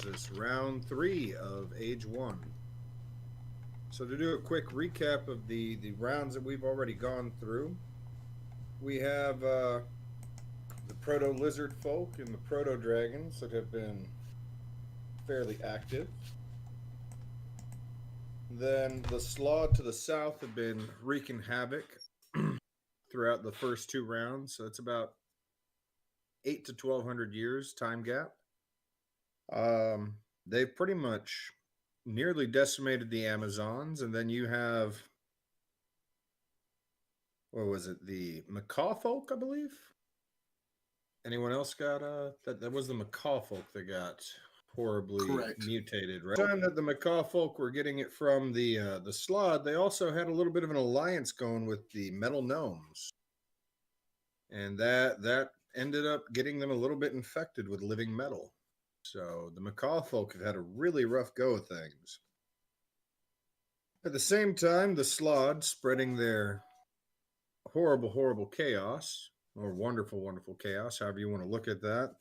This is round 3 of Age 1. So to do a quick recap of the rounds that we've already gone through, we have the proto-lizard folk and the proto-dragons that have been fairly active. Then the Slaw to the south have been wreaking havoc throughout the first 2 rounds. So it's about 8 to 1200 years time gap. They've pretty much nearly decimated the Amazons, and then you have, what was it, the Macaw folk, I believe. Anyone else got that was the Macaw folk that got horribly mutated, right? The time that the Macaw folk were getting it from the Slod, they also had a little bit of an alliance going with the Metal Gnomes, and that ended up getting them a little bit infected with living metal. So the Macaw folk have had a really rough go of things. At the same time, the Slod, spreading their horrible, horrible chaos, or wonderful, wonderful chaos, however you want to look at that,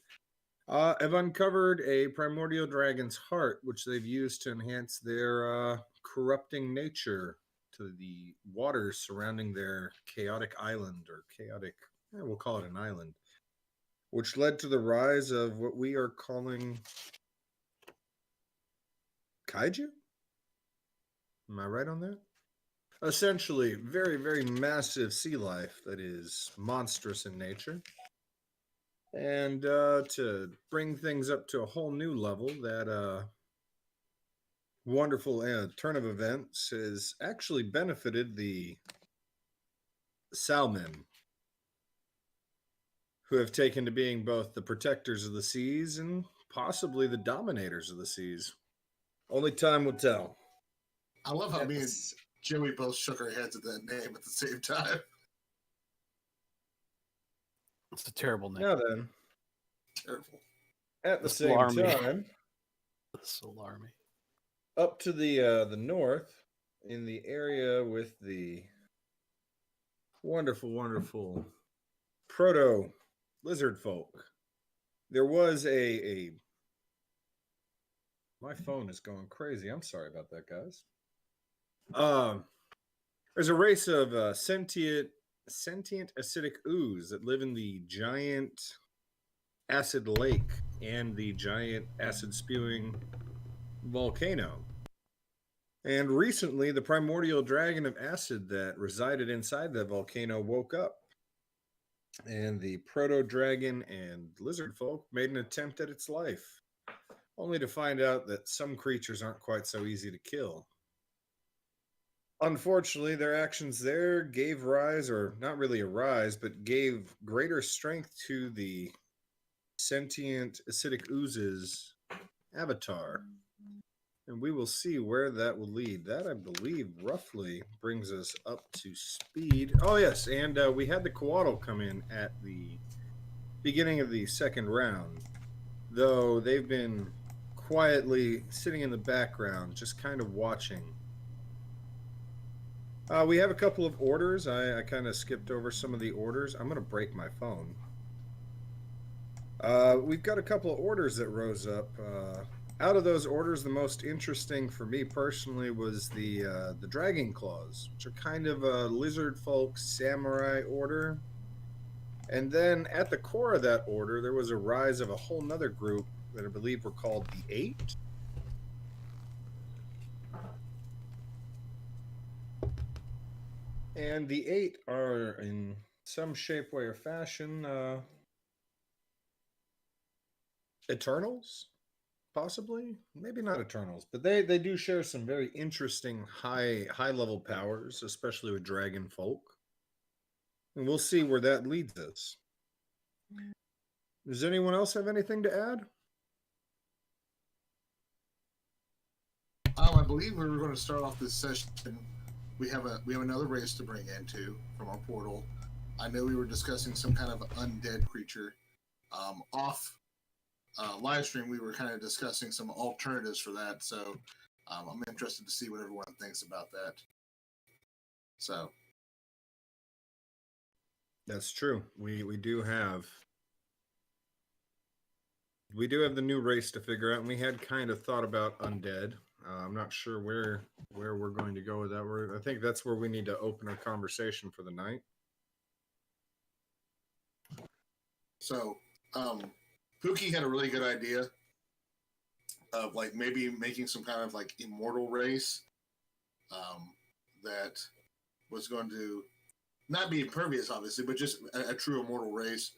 have uncovered a primordial dragon's heart, which they've used to enhance their corrupting nature to the waters surrounding their chaotic island, or chaotic, we'll call it an island, which led to the rise of what we are calling kaiju? Am I right on that? Essentially, very, very massive sea life that is monstrous in nature. And to bring things up to a whole new level, that wonderful turn of events has actually benefited the Salmen, who have taken to being both the protectors of the seas and possibly the dominators of the seas. Only time will tell. I love how me and Joey both shook our heads at that name at the same time. It's a terrible name. Now then. Terrible. At the same time, the Solarmy. Up to the north, in the area with the wonderful, wonderful proto lizard folk, there was a my phone is going crazy. I'm sorry about that, guys. There's a race of sentient acidic ooze that live in the giant acid lake and the giant acid spewing volcano. And recently, the primordial dragon of acid that resided inside that volcano woke up. And the proto-dragon and lizard folk made an attempt at its life, only to find out that some creatures aren't quite so easy to kill. Unfortunately, their actions there gave rise, or not really a rise, but gave greater strength to the sentient acidic ooze's avatar. And we will see where that will lead. That, I believe, roughly brings us up to speed. Oh, yes, and we had the Coatl come in at the beginning of the second round, though they've been quietly sitting in the background, just kind of watching. We have a couple of orders. I kind of skipped over some of the orders. I'm going to break my phone. We've got a couple of orders that rose up. Out of those orders, the most interesting for me personally was the Dragon Claws, which are kind of a lizard folk samurai order. And then at the core of that order, there was a rise of a whole nother group that I believe were called the Eight. And the Eight are, in some shape, way, or fashion, Eternals? Possibly? Maybe not Eternals, but they do share some very interesting high-level powers, especially with dragon folk. And we'll see where that leads us. Does anyone else have anything to add? I believe we were going to start off this session. We have another race to bring into from our portal. I know we were discussing some kind of undead creature. Off live stream, we were kind of discussing some alternatives for that. So I'm interested to see what everyone thinks about that. So that's true. We do have we do have the new race to figure out, and we had kind of thought about undead. I'm not sure where we're going to go with that. I think that's where we need to open our conversation for the night. So, Pookie had a really good idea of like maybe making some kind of like immortal race that was going to not be impervious, obviously, but just a true immortal race.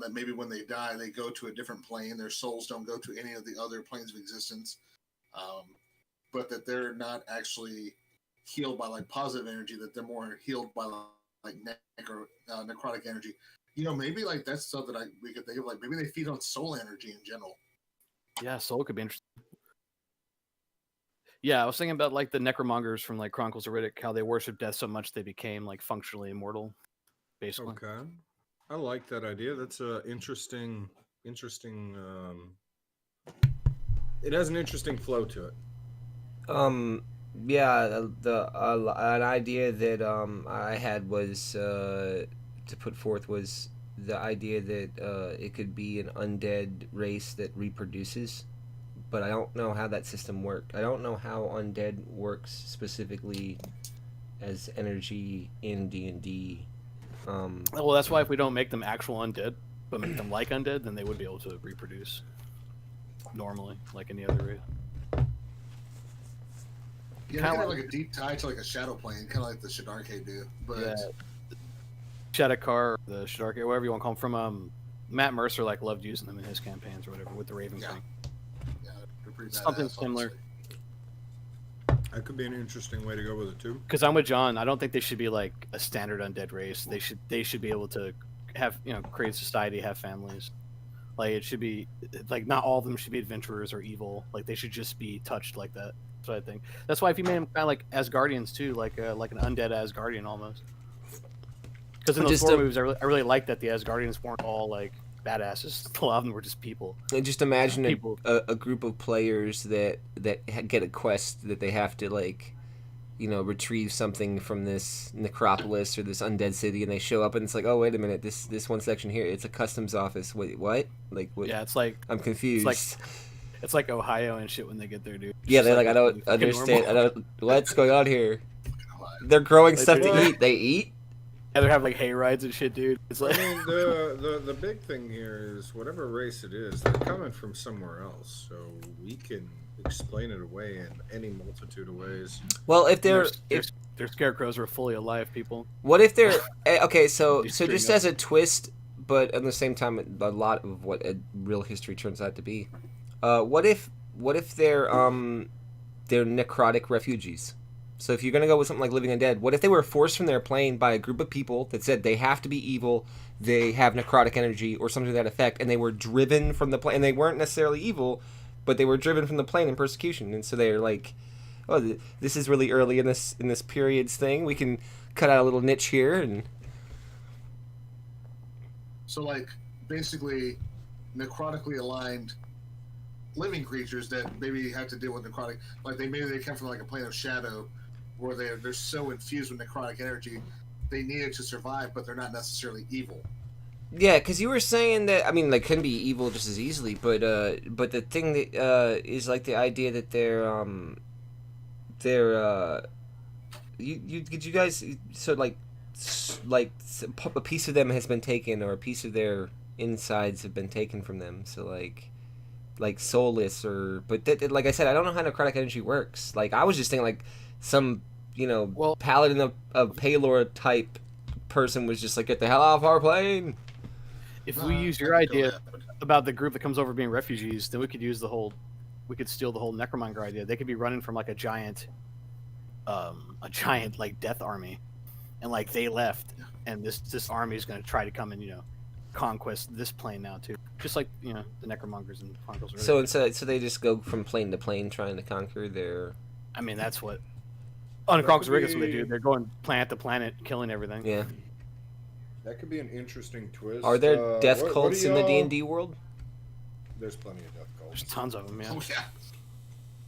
That maybe when they die, they go to a different plane. Their souls don't go to any of the other planes of existence, but that they're not actually healed by like positive energy. That they're more healed by like necrotic energy. You know, maybe like that's stuff that we could think of. Like maybe they feed on soul energy in general. Yeah, soul could be interesting. Yeah, I was thinking about like the necromongers from like Chronicles of Riddick, how they worship death so much they became like functionally immortal, basically. Okay, I like that idea. That's a interesting. It has an interesting flow to it. Yeah, an idea that I had was to put forth was the idea that it could be an undead race that reproduces, but I don't know how that system worked. I don't know how undead works specifically as energy in D&D. Well, that's why if we don't make them actual undead, but make them like undead, then they would be able to reproduce normally, like any other race. Yeah, kind of like a deep tie to like a shadow plane, kind of like the Shadarke do. But yeah. Shadakar, the Shadarke, whatever you want to call them, from Matt Mercer, like loved using them in his campaigns or whatever with the Raven King. Yeah, they're pretty badass, something similar. Honestly. That could be an interesting way to go with it too. Because I'm with John. I don't think they should be like a standard undead race. They should be able to have create a society, have families. Like it should be like not all of them should be adventurers or evil. Like they should just be touched like that. That's what I think. That's why if you made them kind of like Asgardians too, like an undead Asgardian almost. Because in those four movies, I really liked that the Asgardians weren't all like badasses. A lot of them were just people. And just imagine a group of players that get a quest that they have to like, retrieve something from this necropolis or this undead city, and they show up and it's like, oh wait a minute, this one section here, it's a customs office. Wait, what? Like what? Yeah, it's like I'm confused. It's like Ohio and shit when they get there, dude. It's yeah, they're like I don't understand. I don't. What's going on here? They're growing stuff to eat. They eat. Yeah, they have like hay rides and shit, dude. It's like I mean, the big thing here is whatever race it is, they're coming from somewhere else, so we can explain it away in any multitude of ways. Well, if their scarecrows are fully alive people. What if they're okay? So just as a twist, but at the same time, a lot of what a real history turns out to be. What if they're necrotic refugees? So if you're gonna go with something like Living Undead, what if they were forced from their plane by a group of people that said they have to be evil, they have necrotic energy, or something to that effect, and they were driven from the plane, and they weren't necessarily evil, but they were driven from the plane in persecution, and so they're like, oh, this is really early in this period's thing. We can cut out a little niche here, and so like basically necrotically aligned living creatures that maybe have to deal with necrotic, like they come from like a plane of shadow where they're so infused with necrotic energy they need it to survive, but they're not necessarily evil. Yeah, because you were saying that, I mean, they can be evil just as easily, but the thing that is like the idea that they're you guys, so like a piece of them has been taken, or a piece of their insides have been taken from them, so like soulless, or like I said, I don't know how necrotic energy works. Like I was just thinking like some paladin of Palor type person was just like, get the hell off our plane. If we use your idea about the group that comes over being refugees, then we could steal the whole necromonger idea. They could be running from like a giant like death army, and like they left, and this army is going to try to come and conquest this plane now too, just like the necromongers and Chronicles. So they just go from plane to plane trying to conquer their. I mean, that's what on Chronicles of Riddick, that's what they do. They're going planet to planet, killing everything. Yeah. That could be an interesting twist. Are there death cults in the D&D world? There's plenty of death cults. There's tons of them, yeah. Oh, yeah.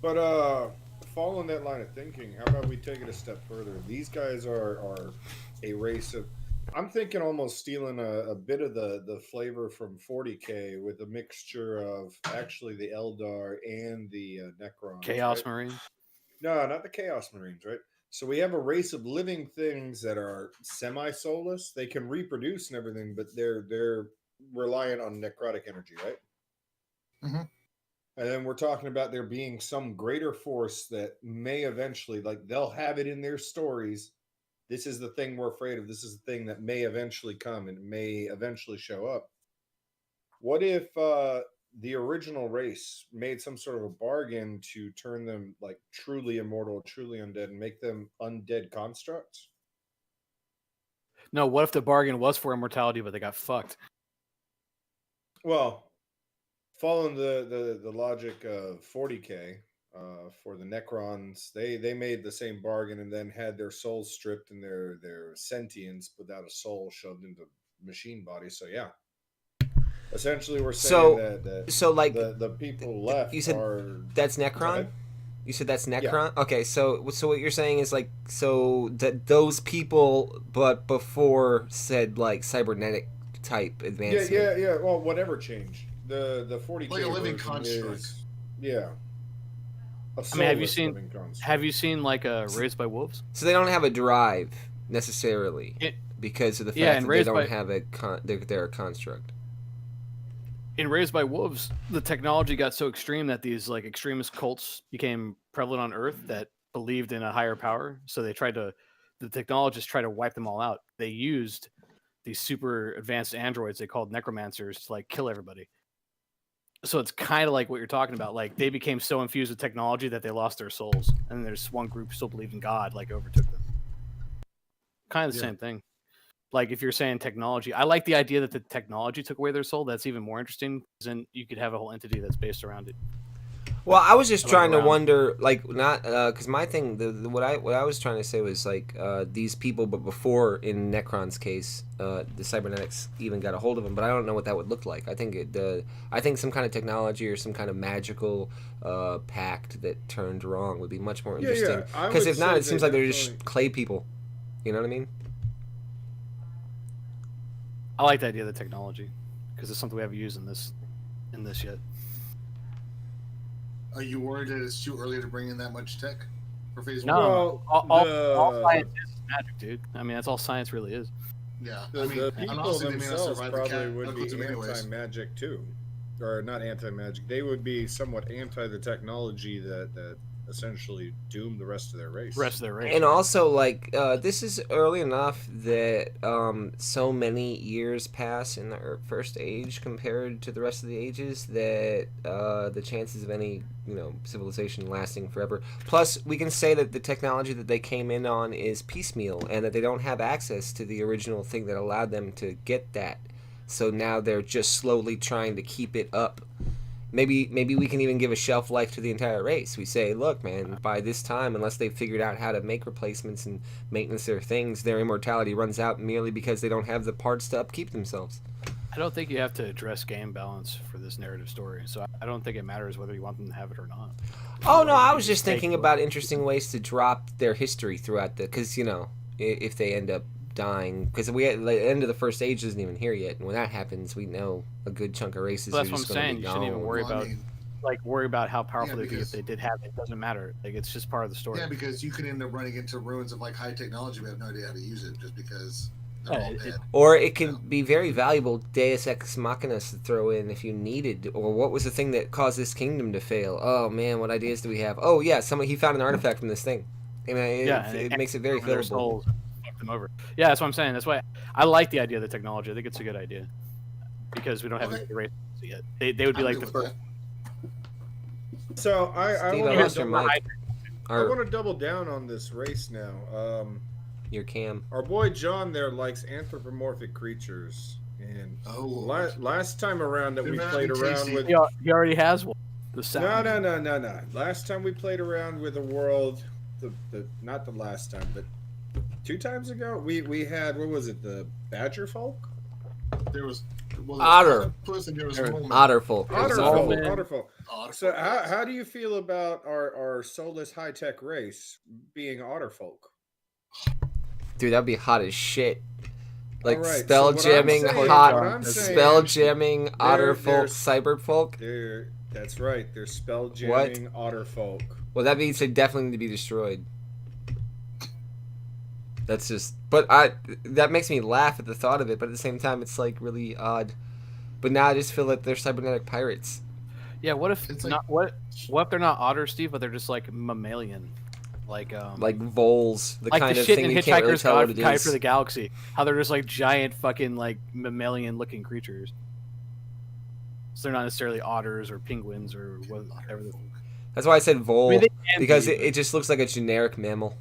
But following that line of thinking, how about we take it a step further? These guys are a race of I'm thinking almost stealing a bit of the flavor from 40K with a mixture of actually the Eldar and the Necrons. Chaos right? Marines. No, not the Chaos Marines, right? So we have a race of living things that are semi-soulless. They can reproduce and everything, but they're reliant on necrotic energy, right? Mm-hmm. And then we're talking about there being some greater force that may eventually, like, they'll have it in their stories. This is the thing we're afraid of. This is the thing that may eventually come and may eventually show up. What if the original race made some sort of a bargain to turn them like truly immortal, truly undead, and make them undead constructs? No, what if the bargain was for immortality, but they got fucked? Well, following the logic of 40K, for the Necrons, they made the same bargain and then had their souls stripped and their sentience without a soul shoved into machine bodies. So yeah, essentially we're saying that like the people left you said are that's Necron. You said that's Necron. Yeah. Okay, so what you're saying is like so that those people, but before said like cybernetic type advancement. Yeah. Well, whatever changed. The 40K like a living construct. Yeah. I mean, have you seen like Raised by Wolves? So they don't have a drive necessarily because of the fact that they don't have they're a construct. In Raised by Wolves, the technology got so extreme that these like extremist cults became prevalent on Earth that believed in a higher power. So the technologists tried to wipe them all out. They used these super advanced androids they called necromancers to like kill everybody. So it's kind of like what you're talking about. Like they became so infused with technology that they lost their souls, and there's one group who still believed in God, like overtook them. Kind of the same thing. Like if you're saying technology, I like the idea that the technology took away their soul. That's even more interesting, because then you could have a whole entity that's based around it. Well, I was just trying to wonder, like, not because my thing, what I was trying to say was like these people, but before in Necron's case, the cybernetics even got a hold of them. But I don't know what that would look like. I think some kind of technology or some kind of magical pact that turned wrong would be much more interesting. Because if not, it seems like they're just clay people. You know what I mean? I like the idea of the technology because it's something we haven't used in this yet. Are you worried that it's too early to bring in that much tech for phase one? No, all science is magic, dude. I mean, that's all science really is. Yeah, the people themselves probably would be anti-magic too, or not anti-magic. They would be somewhat anti the technology that essentially doomed the rest of their race. And also, like, this is early enough that so many years pass in the first age compared to the rest of the ages that the chances of any civilization lasting forever. Plus, we can say that the technology that they came in on is piecemeal, and that they don't have access to the original thing that allowed them to get that. So now they're just slowly trying to keep it up. Maybe we can even give a shelf life to the entire race. We say, look, man, by this time, unless they've figured out how to make replacements and maintenance their things, their immortality runs out merely because they don't have the parts to upkeep themselves. I don't think you have to address game balance for this narrative story, so I don't think it matters whether you want them to have it or not. Oh, no, I was just thinking about interesting ways to drop their history throughout because, if they end up dying, because the end of the first age isn't even here yet, and when that happens, we know a good chunk of races. Well, that's what I'm saying. You shouldn't even worry about how powerful they be if they did have it. It doesn't matter. Like it's just part of the story. Yeah, because you could end up running into ruins of like high technology. We have no idea how to use it just because they're all dead. Or it can be very valuable Deus Ex Machina to throw in if you needed. Or what was the thing that caused this kingdom to fail? Oh man, what ideas do we have? Oh yeah, he found an artifact from this thing. And it makes it very fillable. Them over. Yeah, that's what I'm saying. That's why I like the idea of the technology. I think it's a good idea because we don't have any race yet. They would be like the first. So I want to double down on this race now. Your cam. Our boy John there likes anthropomorphic creatures, and last time around that we played around with, he already has one. No. Last time we played around with a world, not the last time, but 2 times ago, we had, what was it, the Badger Folk? There was Otter. Otter Folk. Otter Folk. So how do you feel about our soulless high-tech race being Otter Folk? Dude, that'd be hot as shit. Like All right, spell so what jamming, I'm saying- hot what I'm spell saying, jamming, otter folk, there's- cyber folk. That's right. They're spell What? jamming otter folk. Well, that means they definitely need to be destroyed. That's just, but that makes me laugh at the thought of it. But at the same time, it's like really odd. But now I just feel like they're cybernetic pirates. Yeah, what if It's like- not? What if they're not otters, Steve, but they're just like mammalian, like voles, the like kind the of shit thing in you can't really Hitchhiker's tell what it Guide is. for the Galaxy. How they're just like giant fucking like mammalian-looking creatures. So they're not necessarily otters or penguins or whatever. That's why I said vole, they can because be, it just looks like a generic mammal.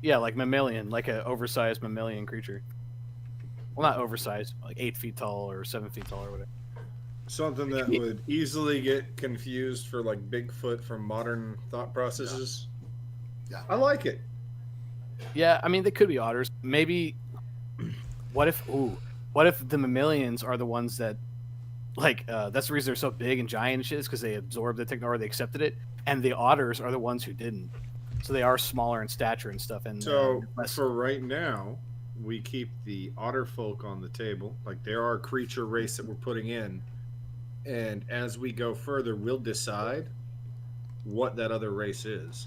Yeah, like mammalian, like an oversized mammalian creature. Well, not oversized, like 8 feet tall or 7 feet tall or whatever. Something that would easily get confused for like Bigfoot from modern thought processes. Yeah. I like it. Yeah, I mean they could be otters. Maybe. What if the mammalians are the ones that, like, that's the reason they're so big and giant and shit, is because they absorbed the technology, or they accepted it, and the otters are the ones who didn't. So they are smaller in stature and stuff. And So for right now, we keep the otter folk on the table. Like they're our creature race that we're putting in. And as we go further, we'll decide what that other race is.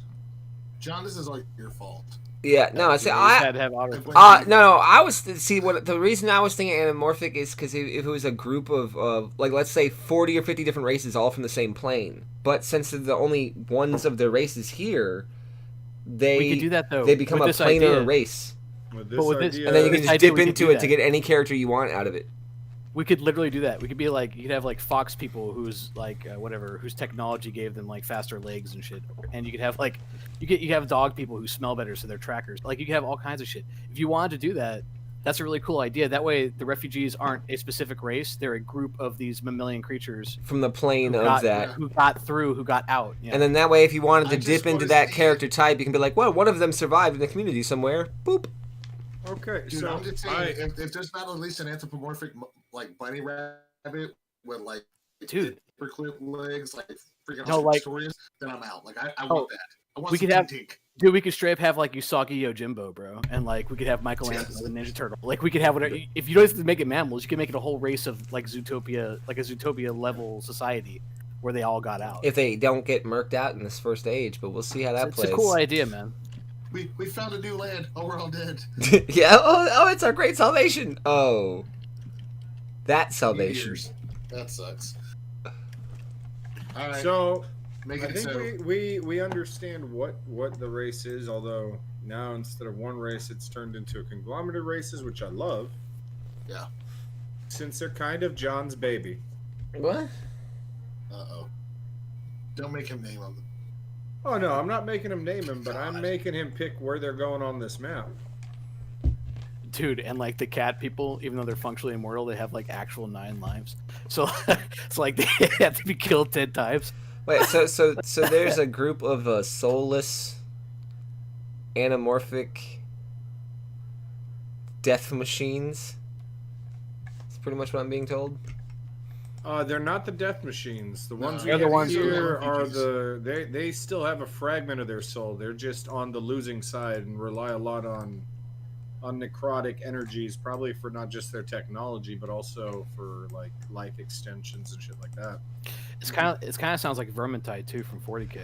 John, this is like your fault. Yeah, no, I say you I. had to have otter. No, I was what the reason I was thinking anamorphic is because if it was a group of like let's say 40 or 50 different races all from the same plane, but since they're the only ones of their races here, We could do that though. they become a with this planar idea. race, With this But with this- idea, and then you can This just idea, dip we could into do it to that. get any character you want out of it. We could literally do that. We could be like, you could have like fox people who's like whatever, whose technology gave them like faster legs and shit, and you could have like, you could have dog people who smell better, so they're trackers. Like you could have all kinds of shit. If you wanted to do that, that's a really cool idea. That way, the refugees aren't a specific race; they're a group of these mammalian creatures From the plane who of got, that. who got through, who got out. Yeah. And then that way, if you wanted to I just dip into wanna that see character type, you can be like, well, one of them survived in the community somewhere. Boop. okay, Dude, so I'm just saying, if there's not at least an anthropomorphic like bunny rabbit with like Dude. clip legs, like freaking No, awesome like- stories, then I'm out. Like I Oh, want that. I want we some could have- Tink. Dude, we could straight up have like Usagi Yojimbo, bro, and like we could have Michelangelo, the Ninja Turtle. Like we could have whatever. If you don't have to make it mammals, you can make it a whole race of like Zootopia, like a Zootopia level society where they all got out. If they don't get murked out in this first age, but we'll see how that It's plays. a cool idea, man. We found a new land. Oh, we're all dead. Yeah. Oh, it's our great salvation. Oh, that salvation. Years. That sucks. All right. so make I it think so. we understand what the race is, although now instead of one race, it's turned into a conglomerate of races, which I love. Yeah. Since they're kind of John's baby. What? Uh-oh. Don't make him name them. Oh no, I'm not making him name him, but I'm God. making him pick where they're going on this map. Dude, and like the cat people, even though they're functionally immortal, they have like actual 9 lives. So it's like they have to be killed 10 times. Wait. So there's a group of soulless, anamorphic death machines. That's pretty much what I'm being told. They're not the death machines. The ones we they're the have ones who here are are they still have a fragment of their soul. They're just on the losing side and rely a lot on necrotic energies, probably for not just their technology, but also for like life extensions and shit like that. It kind of sounds like Vermintide too from 40K.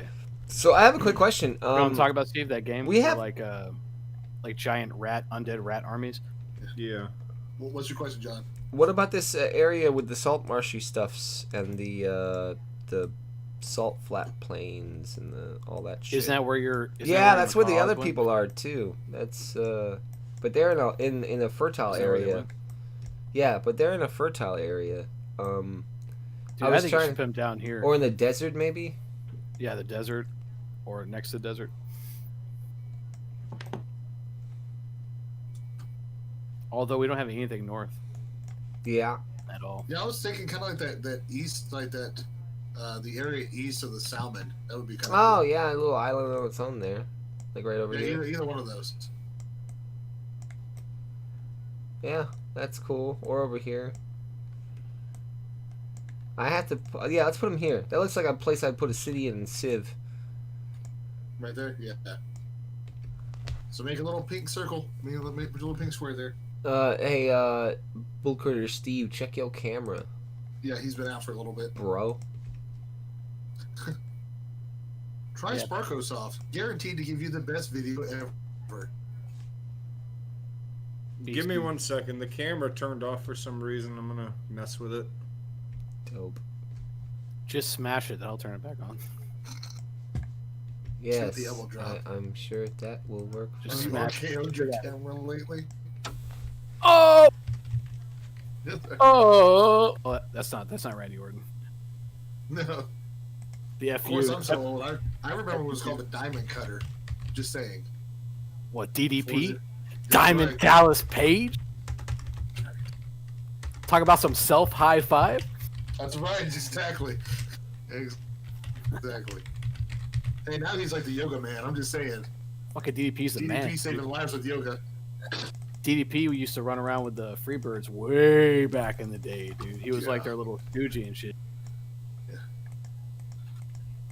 So I have a quick question. You want to talk about, Steve, that game? we where, have- like giant undead rat armies. Yeah. What's your question, John? What about this area with the salt marshy stuffs and the salt flat plains and all that shit? Isn't that where you're? Yeah, that's where the other people are too. That's but they're in a fertile Is that where they area. went? Yeah, but they're in a fertile area. Dude, I I, was think you trying- should put them down here. Or in the desert maybe. Yeah, the desert, or next to the desert. Although we don't have anything north Yeah. at all. Yeah, I was thinking kind of like that east, like that, the area east of the Salmon. That would be kind of. Oh yeah, a little island on its own there, like right over Yeah, here. either one of those. Yeah, that's cool. Or over here. I have to. Yeah, let's put them here. That looks like a place I'd put a city in Civ. Right there. Yeah. So make a little pink circle. Make a little pink square there. Hey, Bull Critter Steve, check your camera. Yeah, he's been out for a little bit. Bro. Try Sparkosoft. Guaranteed to give you the best video ever. Give me 1 second. The camera turned off for some reason. I'm gonna mess with it. Dope. Just smash it. That'll turn it back on. Yes, the elbow drop. I'm sure that will work. Just Have you smash RKO'd your camera lately? Oh! Oh! That's not Randy Orton. No. The Of FU. course, I'm so old. I remember it was called the Diamond Cutter. Just saying. What, What was DDP? it? Diamond right. Dallas Page? Talk about some self high five? That's right, exactly. Exactly. Hey, now he's like the yoga man. I'm just saying. Fucking DDP's the DDP man. saving Dude. lives with yoga. DDP we used to run around with the Freebirds way back in the day, dude. He was like Yeah. their little stoogie and shit. Yeah.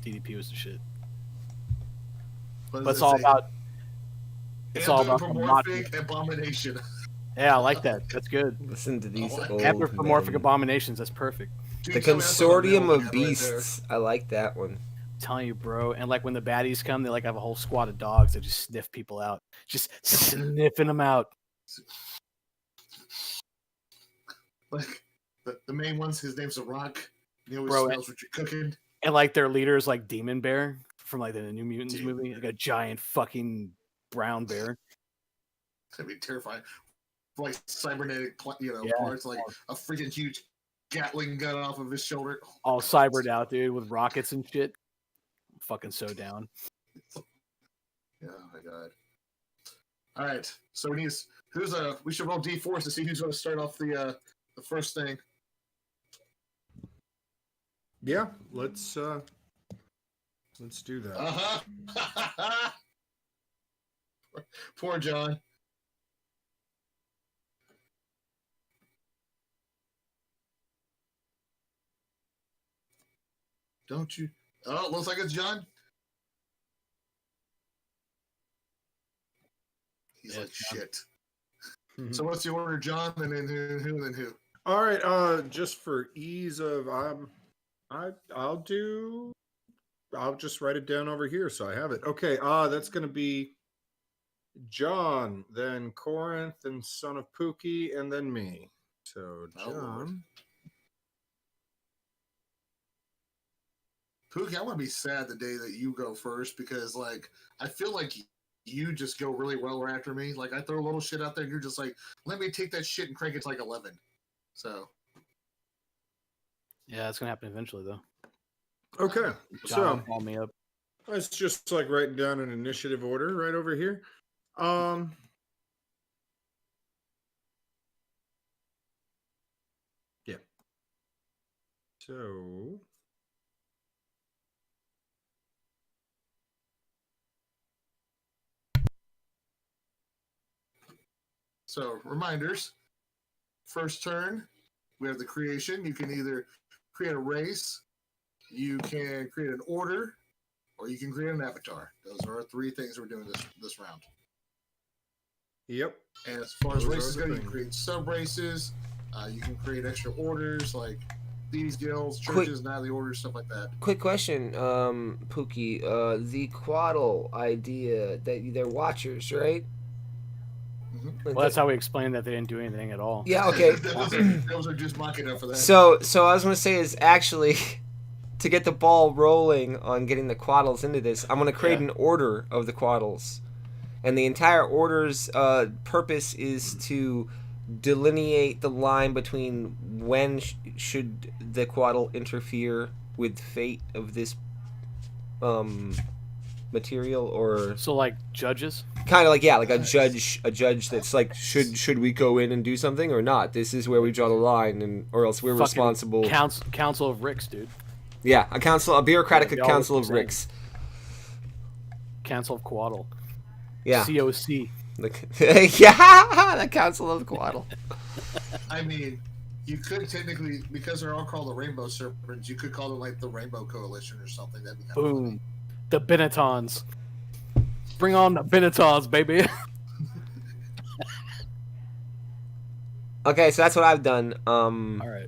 DDP was the shit. What But does it's it all say? about. It's all about the Anthropomorphic abomination. Yeah, I like that. That's good. Listen to these Oh, old Anthropomorphic men. abominations. That's perfect. Dude, The tell me that's what Consortium we're of looking at right there. Beasts. I like that one. I'm telling you, bro. And like when the baddies come, they like have a whole squad of dogs that just sniff people out, just sniffing them out. Like the main ones, his name's The Rock. He always Bro, smells what you're cooking. And like their leader is like Demon Bear from like the New Mutants Demon movie, like a giant fucking brown bear. That'd be terrifying. Like cybernetic, Yeah. parts, like a freaking huge Gatling gun off of his shoulder. All cybered out, dude, with rockets and shit. I'm fucking so down. Yeah, oh my god. All right, so we should roll D4s to see who's going to start off the first thing. Yeah, let's do that. Uh-huh. Poor John. Don't you? Oh, it looks like it's John. He's Yeah, like, John. shit. So what's the order, John? And then who, and then who? All right. Just for ease of, I'll just write it down over here so I have it. Okay. That's gonna be John, then Corinth, and Son of Pookie, and then me. So Oh, Lord. John. Pookie, I want to be sad the day that you go first because, like, I feel like you just go really well after me. Like, I throw a little shit out there and you're just like, let me take that shit and crank it to like 11. So, Yeah, that's gonna happen eventually though. Okay. John will So call me up. it's just like writing down an initiative order right over here. Yeah. So reminders. First turn, we have the creation. You can either create a race, you can create an order, or you can create an avatar. Those are our three things we're doing this round. Yep. And as far as Those are races the go, you can things. create sub races. You can create extra orders like thieves guilds, Quick- churches, nightly orders, stuff like that. Quick question, Pookie. The Quaddle idea that they're watchers, right? Mhm. Like Well, that's how we explained that they didn't do anything at all. yeah. Okay. those are just mocking up for that. So I was gonna say is actually to get the ball rolling on getting the Quaddles into this, I'm gonna create an order of the Quaddles, and the entire order's purpose is to delineate the line between when should the Quaddle interfere with fate of this material, or So like judges. kind of like like a judge that's like should we go in and do something or not? This is where we draw the line, and or else we're Fucking responsible. Council of Ricks, dude. Yeah, a bureaucratic Yeah, they all council look of the same. Ricks. Council of Quaddle. Yeah, COC. yeah, the council of Quaddle. I mean, you could technically, because they're all called the Rainbow Serpents, you could call them like the Rainbow Coalition or something. That'd be kind of Boom. The Benettons. Bring on the Benetons, baby. Okay, so that's what I've done. All right.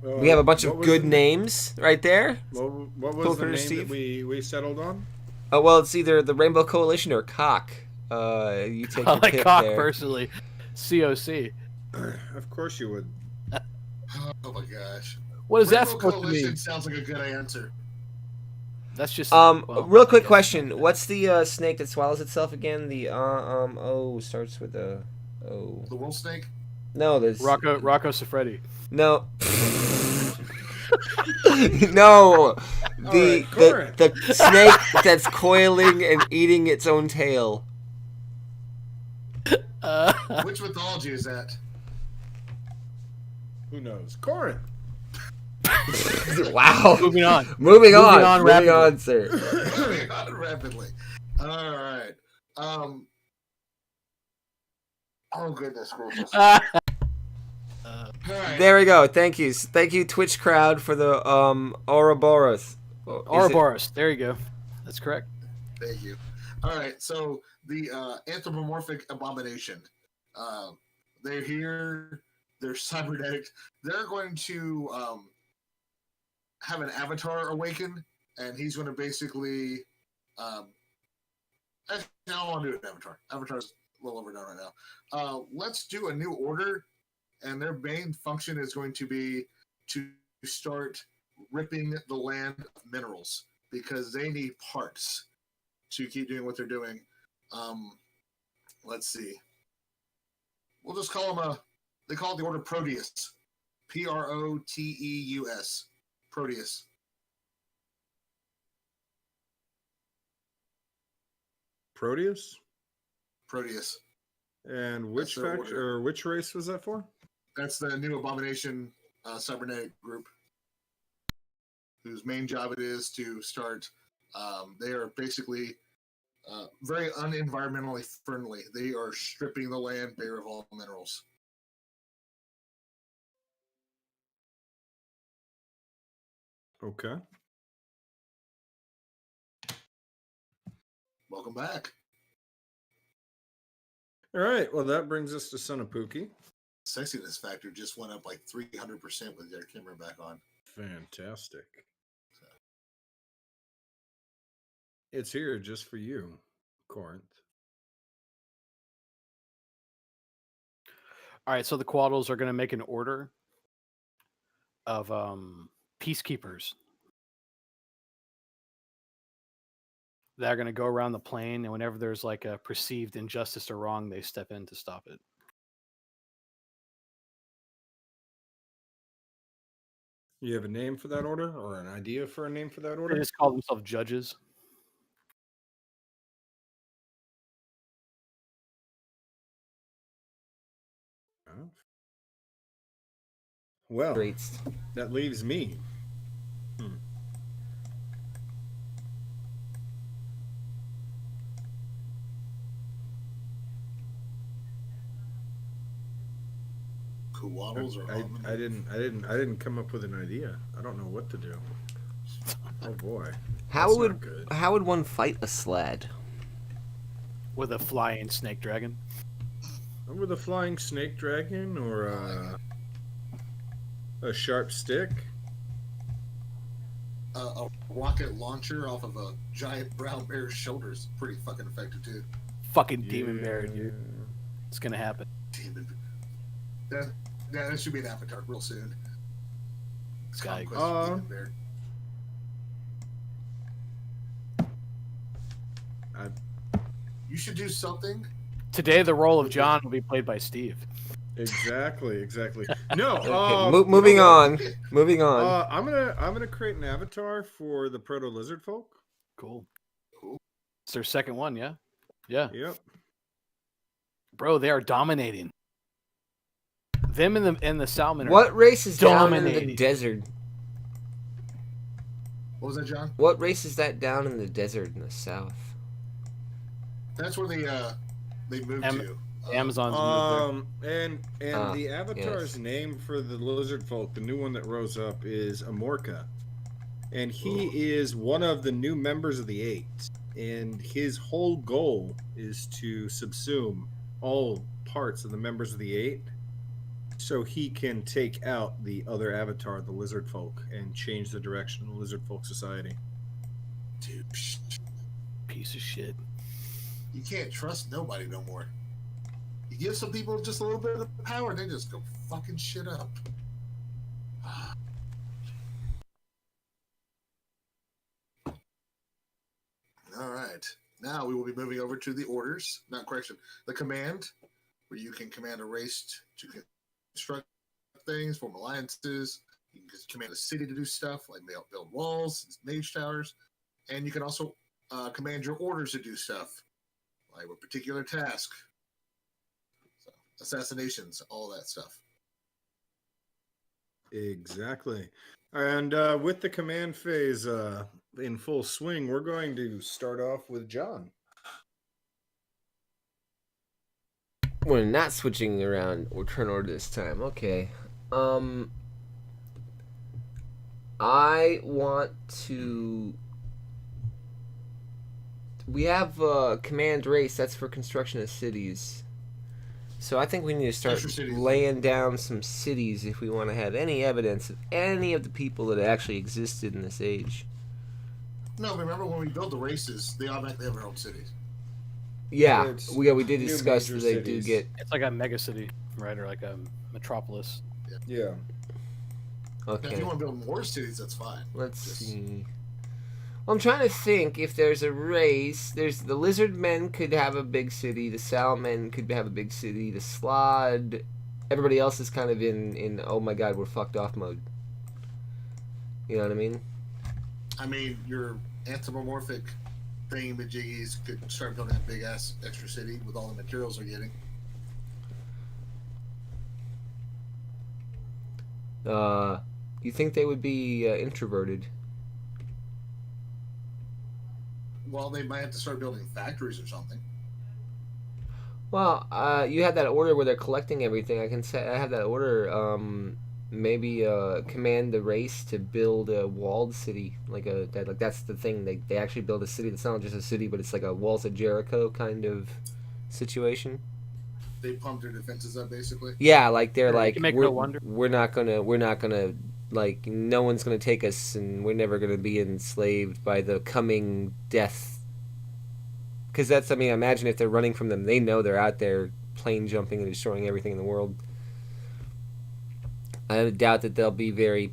We have a bunch of good names right there. What was Poker the name Steve? that we settled on? Oh well, it's either the Rainbow Coalition or Cock. You take I your like pick Cock there. personally. COC. Of course you would. Oh my gosh. What is that Rainbow supposed to Coalition mean? sounds like a good answer. That's just Real quick I guess. question: what's the snake that swallows itself again? The starts with a O. The wolf snake? No, there's Rocco Siffredi. no. No, the snake that's coiling and eating its own tail. Which mythology is that? Who knows? Corinth. Wow. Moving on. Moving on, sir. Moving on rapidly. All right. Oh goodness gracious. All right. There we go. Thank you, Twitch crowd, for the Ouroboros. Ouroboros. There you go. That's correct. Thank you. All right. So the anthropomorphic abomination. They're here. They're cybernetic. They're going to have an avatar awaken, and he's going to basically. Actually, I don't want to do an avatar. Avatar's a little overdone right now. Let's do a new order, and their main function is going to be to start ripping the land of minerals because they need parts to keep doing what they're doing. Let's see. We'll just call them they call it the order Proteus. Proteus. Proteus. Proteus? Proteus. And which That's their faction order. or which race was that for? That's the new abomination cybernetic group whose main job it is to start. They are basically very unenvironmentally friendly. They are stripping the land bare of all minerals. Okay. Welcome back. All right. Well, that brings us to Son of Pookie. Sexiness factor just went up like 300% with their camera back on. Fantastic. It's here just for you, Corinth. All right, so the Quaddles are going to make an order of peacekeepers. They're going to go around the plane, and whenever there's like a perceived injustice or wrong, they step in to stop it. You have a name for that order or an idea for a name for that They order? just call themselves judges. Well, Great. that leaves me. Koalas or I didn't come up with an idea. I don't know what to do. Oh boy. How That's would not good. how would one fight a sled? With a flying snake dragon. With a flying snake dragon or a sharp stick. A rocket launcher off of a giant brown bear's shoulders. Pretty fucking effective too. Fucking demon bear, dude. It's going to happen. Demon. That should be an avatar real soon. It's Guy- Conquest of Demon Bear. You should do something. Today, the role of John will be played by Steve. Exactly. No. Okay, moving on. Moving on. I'm gonna create an avatar for the proto lizard folk. Cool. It's their second one, yeah? Yeah. Yep. Bro, they are dominating. Them and the salmon are What race is down in the dominating. desert? What was that, John? What race is that down in the desert in the south? That's where they moved to. Amazon's moved And the avatar's yes. name for the lizard folk, the new one that rose up, is Amorka. And he is one of the new members of the Eight. and his whole goal is to subsume all parts of the members of the Eight, so he can take out the other avatar, the lizard folk, and change the direction of the lizard folk society. Dude, Piece of shit. you can't trust nobody no more. You give some people just a little bit of power, they just go fucking shit up. All right. Now we will be moving over to the orders, not correction, the command, where you can command a race to construct things, form alliances. You can command a city to do stuff like build walls, mage towers, and you can also command your orders to do stuff like a particular task, so, assassinations, all that stuff. Exactly. And with the command phase in full swing, we're going to start off with John. We're not switching around or turn order this time. Okay. I want to. We have command race. That's for construction of cities. So I think we need to start laying down some cities if we want to have any evidence of any of the people that actually existed in this age. No, remember when we build the races, they automatically have their own cities. Yeah, we did discuss that they do get. It's like a mega city, right, or like a metropolis. Yeah. Okay. Now, if you want to build more cities, that's fine. Let's see. Well, I'm trying to think if there's a race. There's the lizard men could have a big city. The salmon could have a big city. The slod. Everybody else is kind of in oh my god, we're fucked off mode. You know what I mean? I mean, your anthropomorphic thingamajiggies could start building a big ass extra city with all the materials they're getting. You think they would be introverted? Well, they might have to start building factories or something. Well, you have that order where they're collecting everything. I have that order. Maybe command the race to build a walled city, that's the thing. They actually build a city that's not just a city, but it's like a walls of Jericho kind of situation. They pump their defenses up, basically. Yeah, like they're like we're not gonna like no one's gonna take us, and we're never gonna be enslaved by the coming death. Because that's, I mean, imagine if they're running from them, they know they're out there plane jumping and destroying everything in the world. I doubt that they'll be very,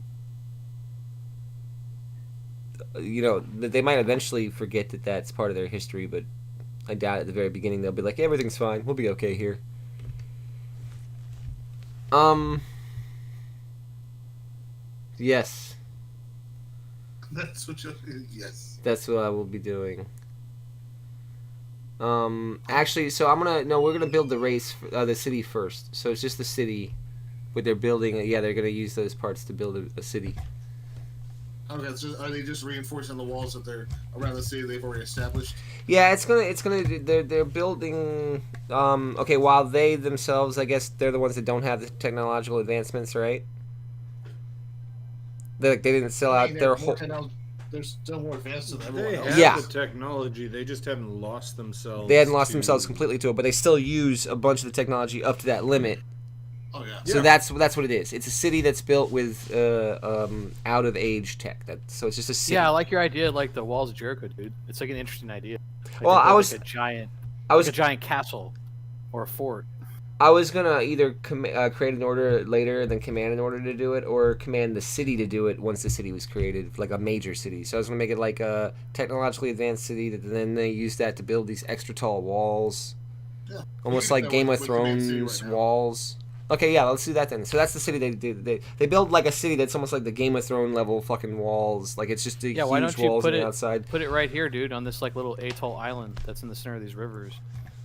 they might eventually forget that that's part of their history, but I doubt at the very beginning they'll be like, everything's fine, we'll be okay here. Yes. That's what you'll do, yes. That's what I will be doing. Actually, so we're gonna build the race, the city first. So it's just the city. But they're building, they're going to use those parts to build a city. Okay, so are they just reinforcing the walls that they're around the city they've already established? Yeah, they're building, okay, while they themselves, I guess they're the ones that don't have the technological advancements, right? They didn't sell out their whole... They're still more advanced than everyone else. They have the technology, they just haven't lost themselves. They hadn't lost themselves completely to it, but they still use a bunch of the technology up to that limit. Oh, yeah. So that's what it is. It's a city that's built with out of age tech. So it's just a city. Yeah, I like your idea, like the walls of Jericho, dude. It's like an interesting idea. Like well, I was like a giant castle or a fort. I was gonna either create an order later and then command an order to do it, or command the city to do it once the city was created, like a major city. So I was gonna make it like a technologically advanced city that then they use that to build these extra tall walls, almost like Game of Thrones walls. Okay, yeah, let's do that then. So that's the city they do. They build like a city that's almost like the Game of Thrones level fucking walls. Like it's just the huge why don't you walls put on the outside. Put it right here, dude, on this like little atoll island that's in the center of these rivers,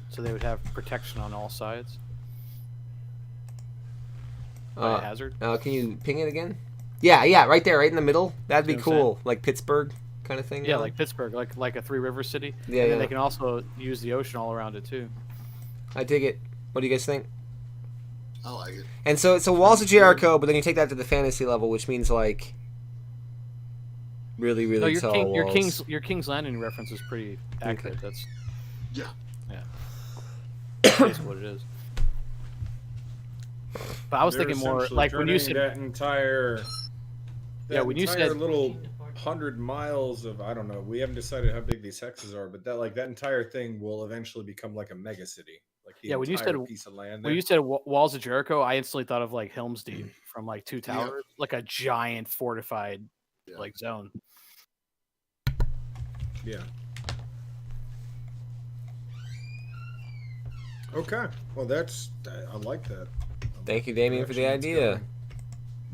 so they would have protection on all sides. Hazard. Can you ping it again? Yeah, right there, right in the middle. That'd be cool, like Pittsburgh kind of thing. Yeah, like Pittsburgh, like a three river city. Yeah, and then they can also use the ocean all around it too. I dig it. What do you guys think? I like it. And so it's a Walls of Jericho, but then you take that to the fantasy level, which means like really No, tall walls. your King's Landing reference is pretty accurate. Okay. Yeah. That's basically what it is. But I was They're thinking more essentially like when you turning said that entire when you said little 100 miles of, I don't know, we haven't decided how big these hexes are, but that entire thing will eventually become like a mega city, like the when you entire said piece of land when there. you said Walls of Jericho, I instantly thought of like Helm's Deep from like Two Yep. Towers, like a giant fortified Yeah. like zone. Yeah. Okay. Well, I like that. Thank you, Damien, for the Direction it's idea.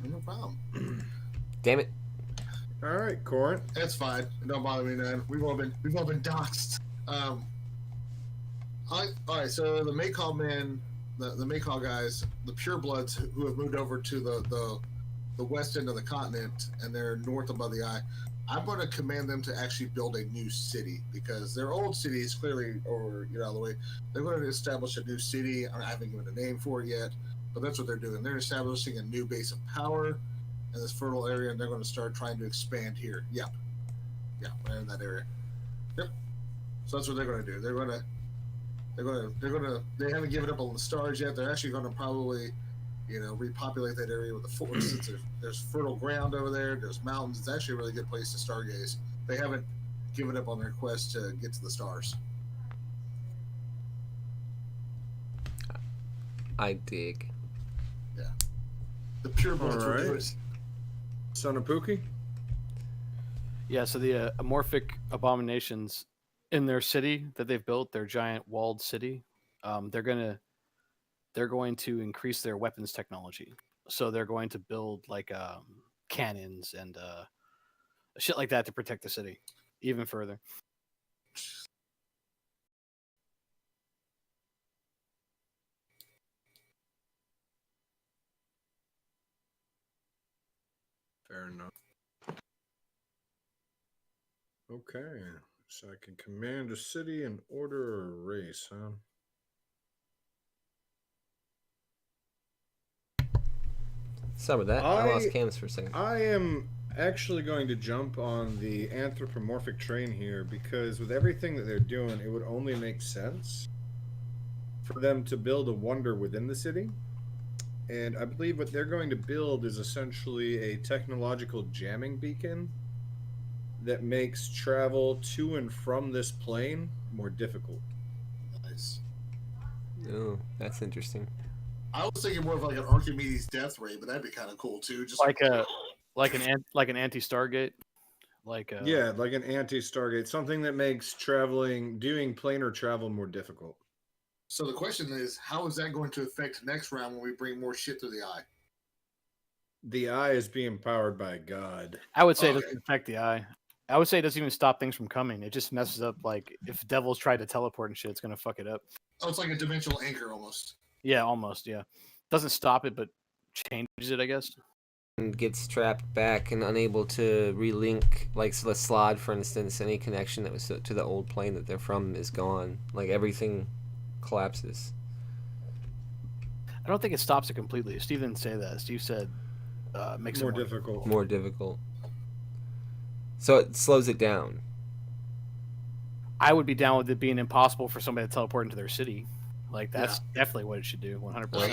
No problem. Damn it. going. All right, Corin. That's fine. It don't bother me, man. We've all been doxxed. All right. So the Maycall men, the Maycall guys, the purebloods who have moved over to the west end of the continent, and they're north above the eye. I'm going to command them to actually build a new city, because their old city is clearly over, out of the way. They're going to establish a new city. I haven't given a name for it yet, but that's what they're doing. They're establishing a new base of power in this fertile area, and they're going to start trying to expand here. Yep. Yeah, right in that area. Yep. So that's what they're going to do. They haven't given up on the stars yet. They're actually going to probably, repopulate that area with the forest. Since there's fertile ground over there. There's mountains. It's actually a really good place to stargaze. They haven't given up on their quest to get to the stars. I dig. Yeah. The pure bloods All will do right. it. Son of Pookie. Yeah, so the amorphic abominations in their city that they've built, their giant walled city, they're going to increase their weapons technology. So they're going to build like cannons and shit like that to protect the city even further. Fair enough. Okay, so I can command a city and order a race, huh? Sorry about that. I lost cams for a second. I am actually going to jump on the anthropomorphic train here, because with everything that they're doing, it would only make sense for them to build a wonder within the city. And I believe what they're going to build is essentially a technological jamming beacon that makes travel to and from this plane more difficult. Nice. Oh, that's interesting. I was thinking more of like an Archimedes death ray, but that'd be kind of cool too. Just like an anti-Stargate, like an anti-Stargate, something that makes doing planar travel more difficult. So the question is, how is that going to affect next round when we bring more shit through the eye? The eye is being powered by God. I would say it doesn't affect the eye. I would say it doesn't even stop things from coming. It just messes up. Like if devils try to teleport and shit, it's gonna fuck it up. Oh, it's like a dimensional anchor almost. Yeah, almost. Yeah, doesn't stop it, but changes it, I guess. And gets trapped back and unable to relink, like the slot, for instance. Any connection that was to the old plane that they're from is gone. Like everything collapses. I don't think it stops it completely. Steve didn't say that. Steve said makes More it difficult. More difficult. So it slows it down. I would be down with it being impossible for somebody to teleport into their city. Like that's definitely what it should do. 100%. Like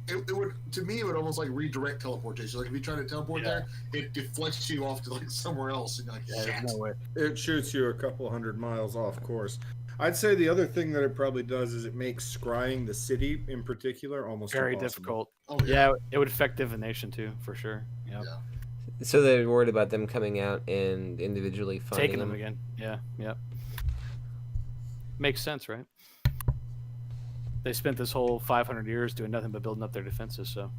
it would, to me, it would almost like redirect teleportation. Like if you try to teleport there, it deflects you off to like somewhere else. And you're like, there's no way. It shoots you a couple 100 miles off course. I'd say the other thing that it probably does is it makes scrying the city in particular almost Very impossible. difficult. Oh, yeah, it would affect divination too, for sure. Yep. Yeah. So they're worried about them coming out and individually finding Taking them again. Yeah, yep. Makes sense, right? They spent this whole 500 years doing nothing but building up their defenses. So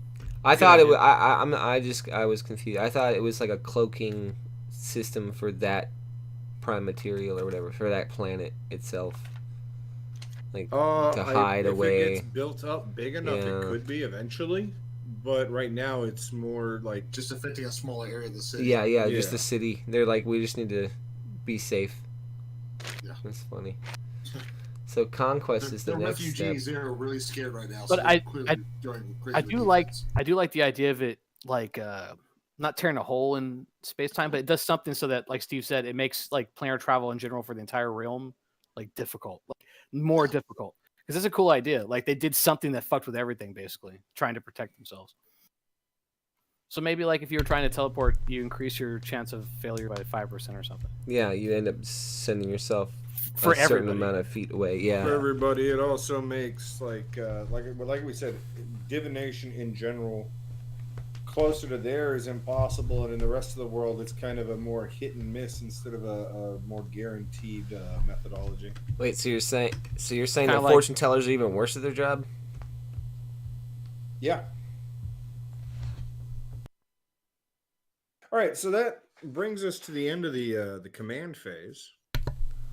I thought it was. I was confused. I thought it was like a cloaking system for that prime material or whatever, for that planet itself, like to hide away. If it gets built up big enough, it could be eventually. But right now, it's more like just affecting a smaller area of the city. Yeah, just the city. They're like, we just need to be safe. Yeah, that's funny. So conquest is the next refugees. step. They're really scared right now. But so I do like the idea of it, like not tearing a hole in space time, but it does something so that, like Steve said, it makes like planar travel in general for the entire realm like difficult, like more difficult. Because that's a cool idea. Like they did something that fucked with everything, basically, trying to protect themselves. So maybe like if you were trying to teleport, you increase your chance of failure by 5% or something. Yeah, you end up sending yourself for a certain everybody. amount of feet away. Yeah. For everybody, it also makes like we said, divination in general closer to there is impossible, and in the rest of the world, it's kind of a more hit and miss instead of a more guaranteed methodology. Wait, so you're saying Kinda that like- fortune tellers are even worse at their job? Yeah. All right, so that brings us to the end of the command phase.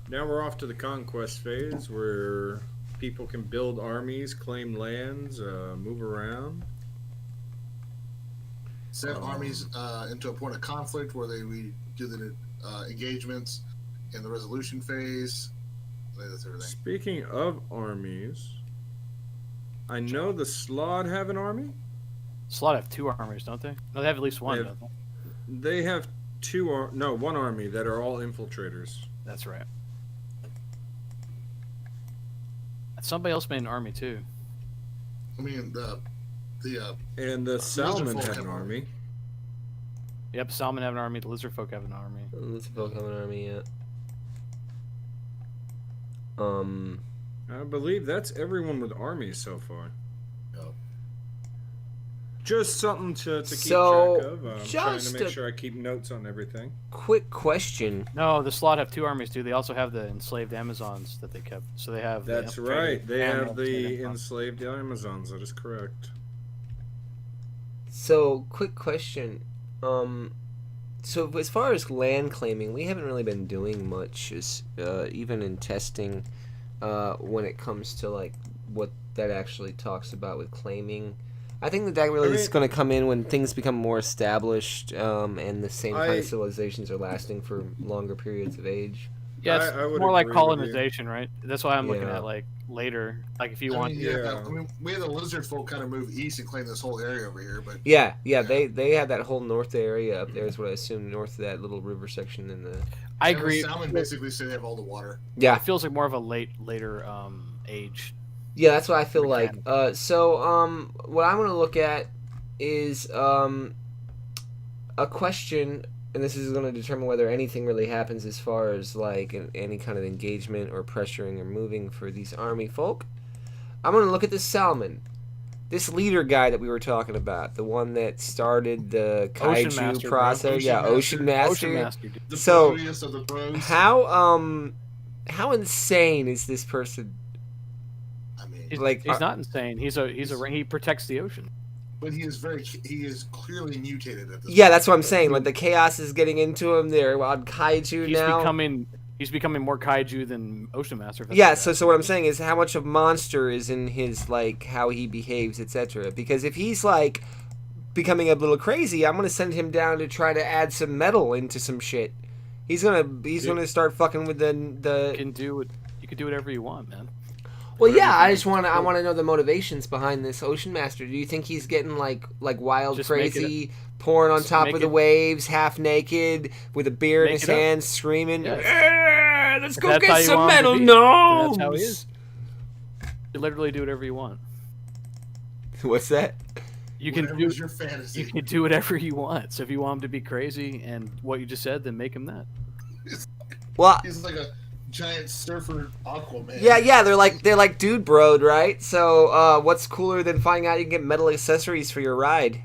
Now we're off to the conquest phase, where people can build armies, claim lands, move around. Set armies into a point of conflict where we do the engagements in the resolution phase. I think that's everything. Speaking of armies, I know the Slod have an army. Slot have 2 armies, don't they? No, they have at least one. They have- They have one army that are all infiltrators. That's right. Somebody else made an army too. I mean And the Salmon Lizard folk have have an an army. Yep, Salmon have an army. The Lizard Folk have an army. Let's have an army, yeah. I believe that's everyone with armies so far. No. Just something to keep So, track of. I'm trying just to make a- sure I keep notes on everything. quick question. No, the Slot have 2 armies too. They also have the enslaved Amazons that they kept. So they have. the That's infiltrated right. They and have the enslaved enslaved Amazons. That is correct. So, quick question. So as far as land claiming, we haven't really been doing much, even in testing, when it comes to like what that actually talks about with claiming. I think that really is going to come in when things become more established, and the same kind of civilizations are lasting for longer periods of age. Yeah, it's I would more like agree with you. colonization, right? That's why I'm looking Yeah. at like later. Like if you I want. mean, Yeah. I mean, we had the lizard folk kind of move east and claim this whole area over here, but Yeah, they have that whole north area up there is what I assume, north of that little river section in the... I and the agree. salmon basically say they have all the water. Yeah, It feels like more of a later age. yeah, that's what I feel like. Mechanic. So what I'm going to look at is a question, and this is going to determine whether anything really happens as far as like any kind of engagement or pressuring or moving for these army folk. I'm going to look at the Salmon. This leader guy that we were talking about, the one that started the Ocean kaiju Master, bro. process. Ocean Yeah, Master. Ocean Master. Ocean Master, dude. The So, pros of the pros. How insane is this person? I mean, He's not insane. He protects the ocean. but he is clearly mutated at this. Yeah, point. that's what I'm saying. Like the chaos is getting into him. They're on kaiju now. He's becoming more kaiju than Ocean Master. if that's Yeah, what so you're what I'm saying is how much of monster is in his like how he behaves, etc. Because if he's like becoming a little crazy, I'm gonna send him down to try to add some metal into some shit. He's gonna start fucking with asking. the. You can do whatever you want, man. Well, yeah, I want to know the motivations behind this Ocean Master. Do you think he's getting like wild, Just make crazy, pouring on top of the waves, half naked, with a beer in Make his it up. hand, screaming, Yes. "Yeah, let's If go that's how get you some want him to metal be, gnomes!" That's how he is. You literally do whatever you want. What's that? You can Whatever do was your fantasy. you can do whatever you want. So if you want him to be crazy and what you just said, then make him that. Well, He's like a giant surfer Aquaman. yeah, they're like dude broed, right? So, what's cooler than finding out you can get metal accessories for your ride?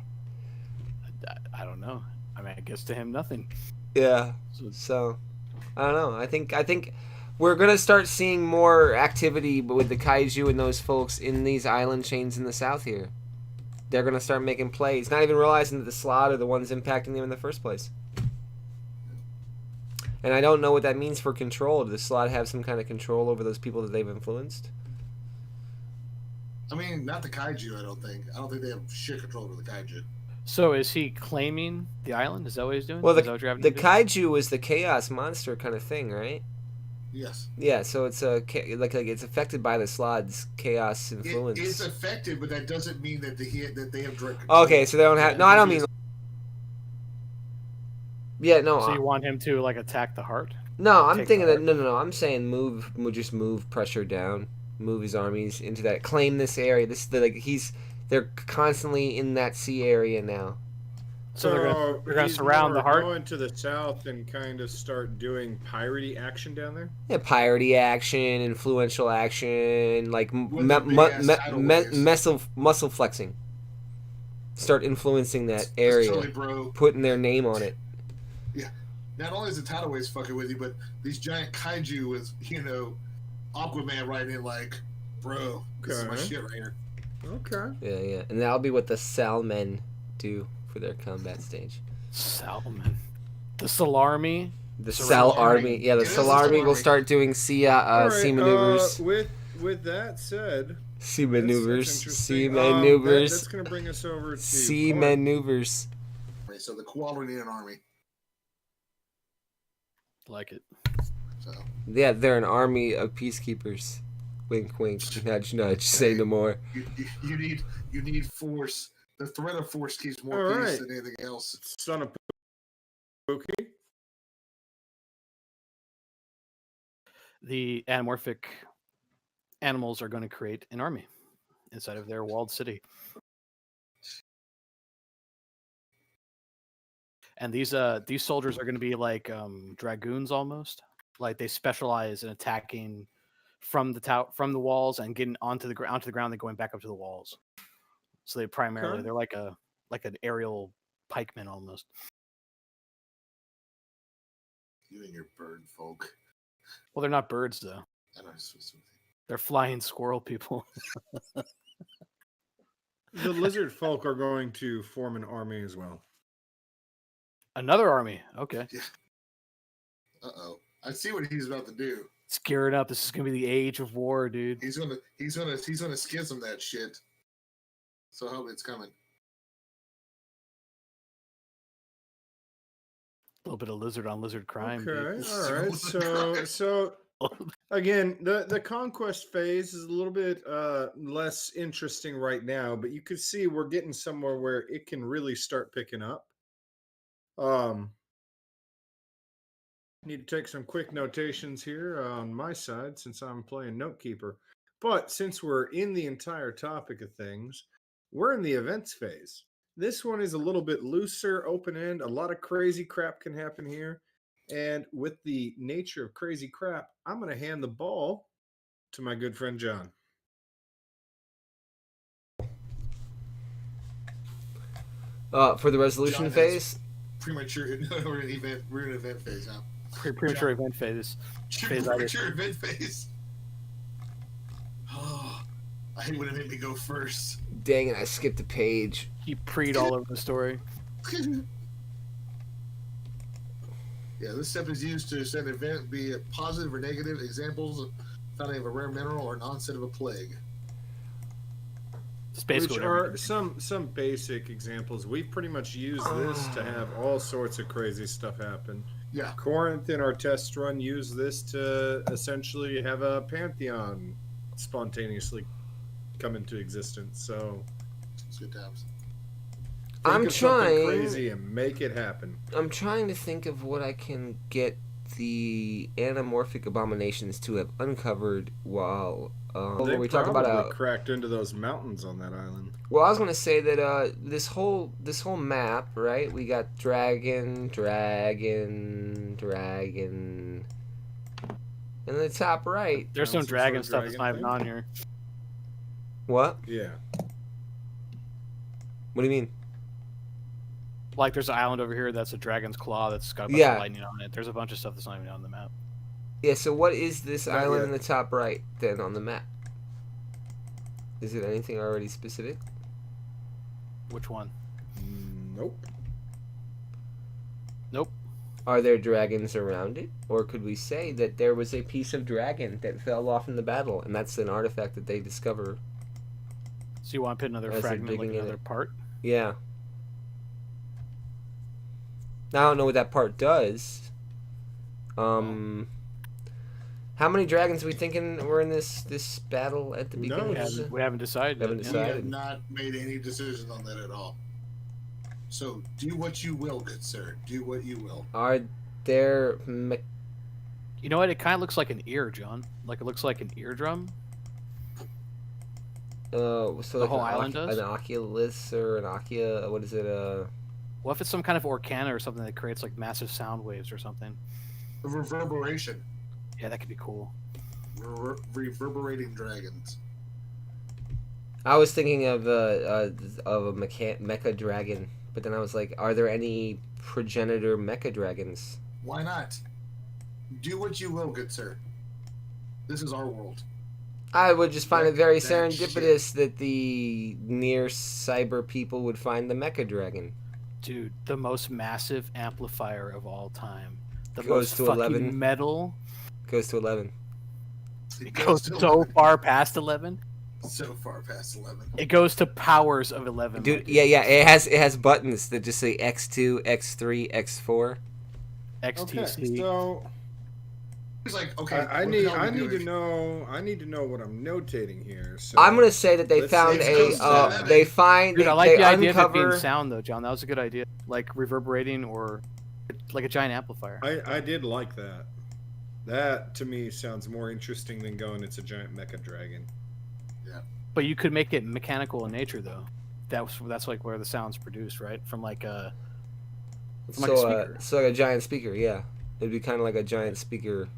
I don't know. I mean, I guess to him nothing. Yeah. So, I don't know. I think we're gonna start seeing more activity with the kaiju and those folks in these island chains in the south here. They're gonna start making plays, not even realizing that the slot are the ones impacting them in the first place. And I don't know what that means for control. Does the slot have some kind of control over those people that they've influenced? I mean, not the kaiju. I don't think. I don't think they have shit control over the kaiju. So is he claiming the island? Is that what he's doing? Well, Is that what you're having the to do? kaiju is the chaos monster kind of thing, right? Yes. Yeah, so it's like it's affected by the slot's chaos influence. It's affected, but that doesn't mean that they have direct control. Okay, so they don't have. No, I don't mean. Yeah, no. So you want him to like attack the heart? No, I'm thinking that no. I'm saying just move pressure down, move his armies into that, claim this area. They're constantly in that sea area now. So they're gonna surround the heart. Going to the south and kind of start doing piratey action down there. Yeah, piratey action, influential action, like muscle flexing. Start influencing that area, totally, bro. Putting their name on it. Yeah. Not only is the tidal waves fucking with you, but these giant kaiju with, Aquaman right in like, bro, this is my shit right here. Okay. Yeah. And that'll be what the Salmen do for their combat stage. Salmen. The Salarmy? The Sal Army. Yeah, the Sal Army will start doing sea maneuvers. With that said... Sea maneuvers. Sea maneuvers. That's going to bring us over to... Sea maneuvers. Okay, so the koala need an army. Like it. So. Yeah, they're an army of peacekeepers. Wink, wink. Nudge, nudge. Say no more. You need force. The threat of force keeps more peace than anything else. Son of Pookie. The anamorphic animals are going to create an army inside of their walled city. And these soldiers are going to be like dragoons almost. Like they specialize in attacking from the walls and getting onto the ground, then going back up to the walls. So they primarily they're like an aerial pikeman almost. You and your bird folk. Well, they're not birds though. I know. They're flying squirrel people. The lizard folk are going to form an army as well. Another army. Okay. Yeah. Uh-oh. I see what he's about to do. It's gearing up. This is gonna be the age of war, dude. He's gonna schism that shit. So I hope it's coming. A little bit of lizard on lizard crime. Okay. All right. So again, the conquest phase is a little bit less interesting right now, but you could see we're getting somewhere where it can really start picking up. Need to take some quick notations here on my side since I'm playing Notekeeper. But since we're in the entire topic of things, we're in the events phase. This one is a little bit looser, open end. A lot of crazy crap can happen here. And with the nature of crazy crap, I'm going to hand the ball to my good friend John. For the resolution John phase? Premature. We're in event phase now. Premature event phase. Premature event phase. Oh, I hate when it made me go first. Dang it, I skipped a page. He preed all over the story. Yeah, this step is used to set an event, be it positive or negative. Examples of finding of a rare mineral or an onset of a plague. Which are some basic examples. We've pretty much used this to have all sorts of crazy stuff happen. Yeah. Corinth in our test run used this to essentially have a pantheon spontaneously come into existence. So it's good times. I'm trying crazy and make it happen. I'm trying to think of what I can get the anamorphic abominations to have uncovered while they we talk about cracked into those mountains on that island. Well, I was gonna say that this whole map, right? We got dragon, and in the top right, there's some dragon stuff that's not even on here. What? Yeah. What do you mean? Like there's an island over here that's a dragon's claw that's got a bunch of lightning on it. There's a bunch of stuff that's not even on the map. Yeah, so what is this island in the top right then on the map? Is it anything already specific? Which one? Nope. Are there dragons around it? Or could we say that there was a piece of dragon that fell off in the battle and that's an artifact that they discover? So you want to put another fragment, like another part? Yeah. Now, I don't know what that part does. How many dragons are we thinking were in this battle at the beginning? We haven't decided. We have not made any decisions on that at all. So do what you will, good sir. Do what you will. Are there? You know what? It kind of looks like an ear, John. Like it looks like an eardrum. So the like whole island does. An oculus or an ocia? What is it? What if it's some kind of orcana or something that creates like massive sound waves or something? A reverberation. Yeah, that could be cool. Reverberating dragons. I was thinking of a mecha dragon, but then I was like, are there any progenitor mecha dragons? Why not? Do what you will, good sir. This is our world. I would just find it very serendipitous that the near cyber people would find the mecha dragon. Dude, the most massive amplifier of all time. The Goes most to fucking 11. Metal. Goes to 11. It goes so far past 11. So far past 11. It goes to powers of 11. Dude, yeah. It has buttons that just say X2, X3, X4. XTC. Okay, so He's like, okay. I need to know what I'm notating here. So I'm gonna say that they found they find. Dude, I like they the idea of it being uncover. sound though, John. That was a good idea. Like reverberating or like a giant amplifier. I did like that. That to me sounds more interesting than going it's a giant mecha dragon. Yeah. But you could make it mechanical in nature though. That's like where the sound's produced, right? From like a So like a giant speaker, yeah. It'd be kind of like a giant speaker,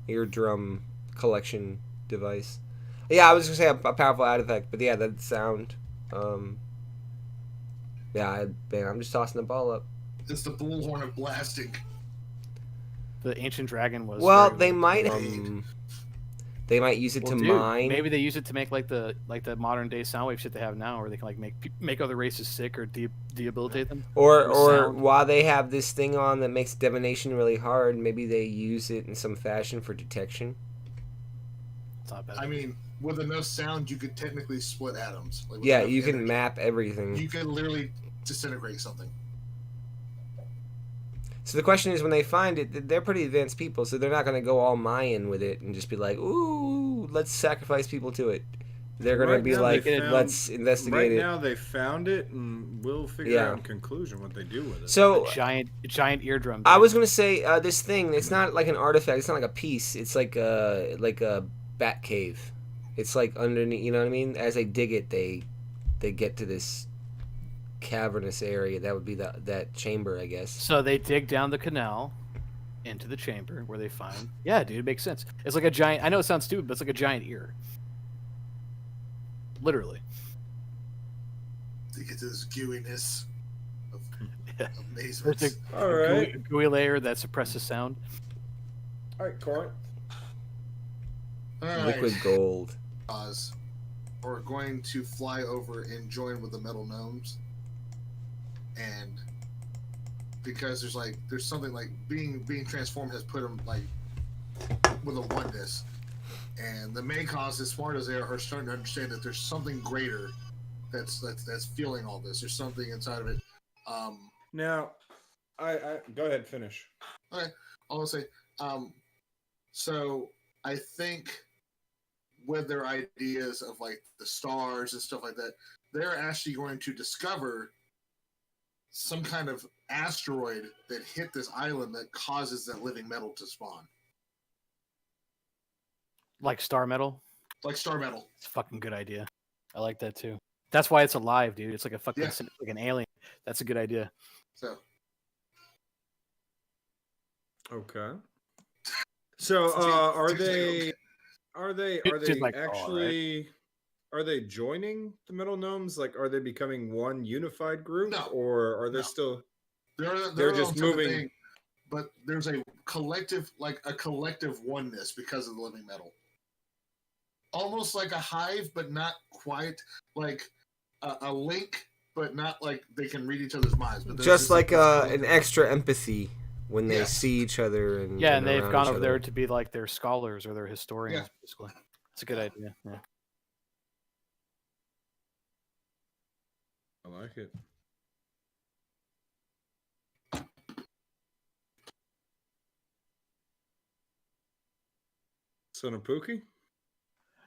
eardrum collection device. Yeah, I was gonna say a powerful add effect, but yeah, that sound. Yeah, I'm just tossing the ball up. It's the bullhorn of blasting. The ancient dragon was. Well, they might. They might use it to mine. Maybe they use it to make like the modern day sound wave shit they have now, where they can like make other races sick or debilitate them. Or while they have this thing on that makes divination really hard, maybe they use it in some fashion for detection. It's not bad. I mean, with enough sound, you could technically split atoms. Like, yeah, you can map everything. You can literally disintegrate something. So the question is, when they find it, they're pretty advanced people, so they're not going to go all Mayan with it and just be like, ooh, let's sacrifice people to it. They're going to be like, let's investigate it. Right now they found it, and we'll figure out in conclusion what they do with it. So a giant eardrum. Dude. I was going to say, this thing, it's not like an artifact, it's not like a piece, it's like a bat cave. It's like underneath, you know what I mean? As they dig it, they get to this cavernous area. That would be that chamber, I guess. So they dig down the canal into the chamber where they find. Yeah, dude, it makes sense. It's like a giant. I know it sounds stupid, but it's like a giant ear. Literally. To get to this gooiness of amazement. There's a gooey layer that suppresses sound. All right, Corinth. Liquid gold. We're going to fly over and join with the metal gnomes. And because there's something like being transformed has put them like with a oneness, and the Maycons, as smart as they are starting to understand that there's something greater that's feeling all this. There's something inside of it. Now, I go ahead, finish. Okay, I'll say. So I think with their ideas of like the stars and stuff like that, they're actually going to discover some kind of asteroid that hit this island that causes that living metal to spawn. Like star metal? Like star metal. It's a fucking good idea. I like that too. That's why it's alive, dude. It's like a fucking like an alien. That's a good idea. So. Okay. So are they actually are they joining the Metal Gnomes? Like, are they becoming one unified group, or are they still? They're just moving. Thing, but there's a collective oneness because of the living metal. Almost like a hive, but not quite like a link, but not like they can read each other's minds. But just like an extra empathy when they see each other and and they've gone over there to be like their scholars or their historians. Basically, it's a good idea. Yeah. I like it. Sonapuki?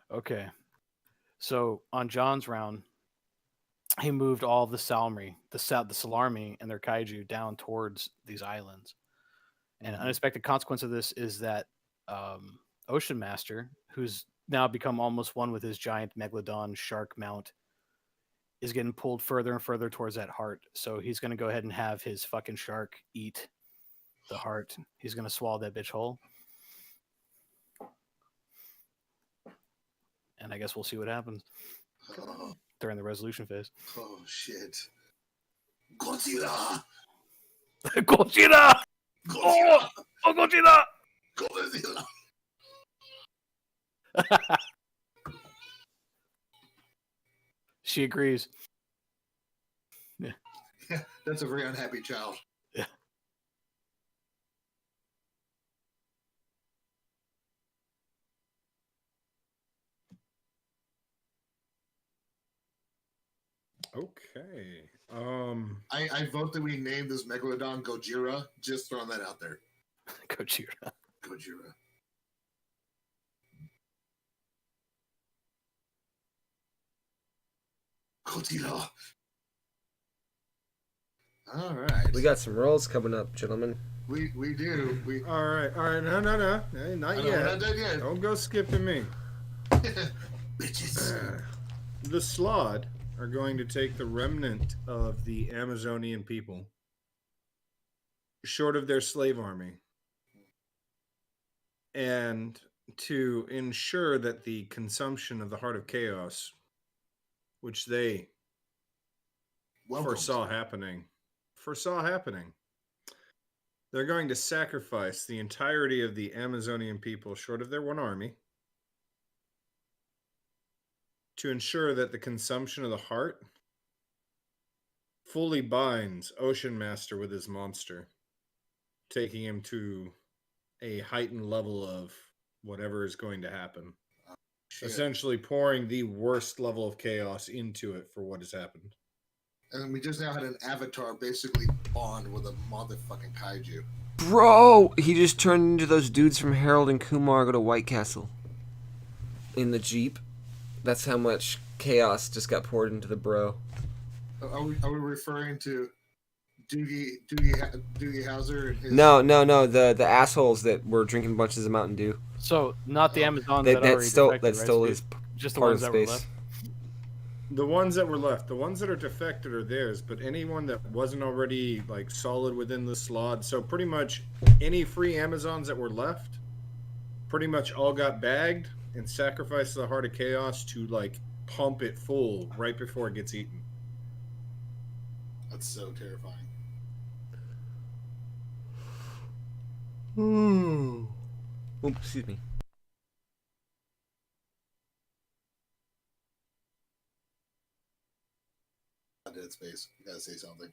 Okay. So on John's round, he moved all the Salmi, the Salarmi and their kaiju down towards these islands. And an unexpected consequence of this is that Ocean Master, who's now become almost one with his giant megalodon shark mount, is getting pulled further and further towards that heart. So he's going to go ahead and have his fucking shark eat the heart. He's going to swallow that bitch whole. And I guess we'll see what happens during the resolution phase. Oh, shit. Godzilla! Godzilla! Godzilla! Oh, Godzilla! Godzilla! She agrees. Yeah, that's a very unhappy child. Yeah. Okay. I vote that we name this megalodon Gojira. Just throwing that out there. Gojira. Gojira. Godzilla. All right. We got some rolls coming up, gentlemen. We do. We all right. No. Hey, not yet. Not done yet. Don't go skipping me. Bitches. The Slod are going to take the remnant of the Amazonian people, short of their slave army, and to ensure that the consumption of the Heart of Chaos, which they foresaw happening, they're going to sacrifice the entirety of the Amazonian people, short of their one army, to ensure that the consumption of the heart fully binds Ocean Master with his monster, taking him to a heightened level of whatever is going to happen. Essentially pouring the worst level of chaos into it for what has happened. And we just now had an avatar basically bond with a motherfucking kaiju. Bro, he just turned into those dudes from Harold and Kumar Go to White Castle. In the Jeep. That's how much chaos just got poured into the bro. Are we referring to Doogie Howser? And his... No. The assholes that were drinking bunches of Mountain Dew. So not the Amazons that stole right? his just the part ones of that were space. left. The ones that were left, the ones that are defected are theirs, but anyone that wasn't already like solid within the slot, so pretty much any free Amazons that were left, pretty much all got bagged and sacrificed to the Heart of Chaos to like pump it full right before it gets eaten. That's so terrifying. Oops, excuse me. Dead Space. You gotta say something.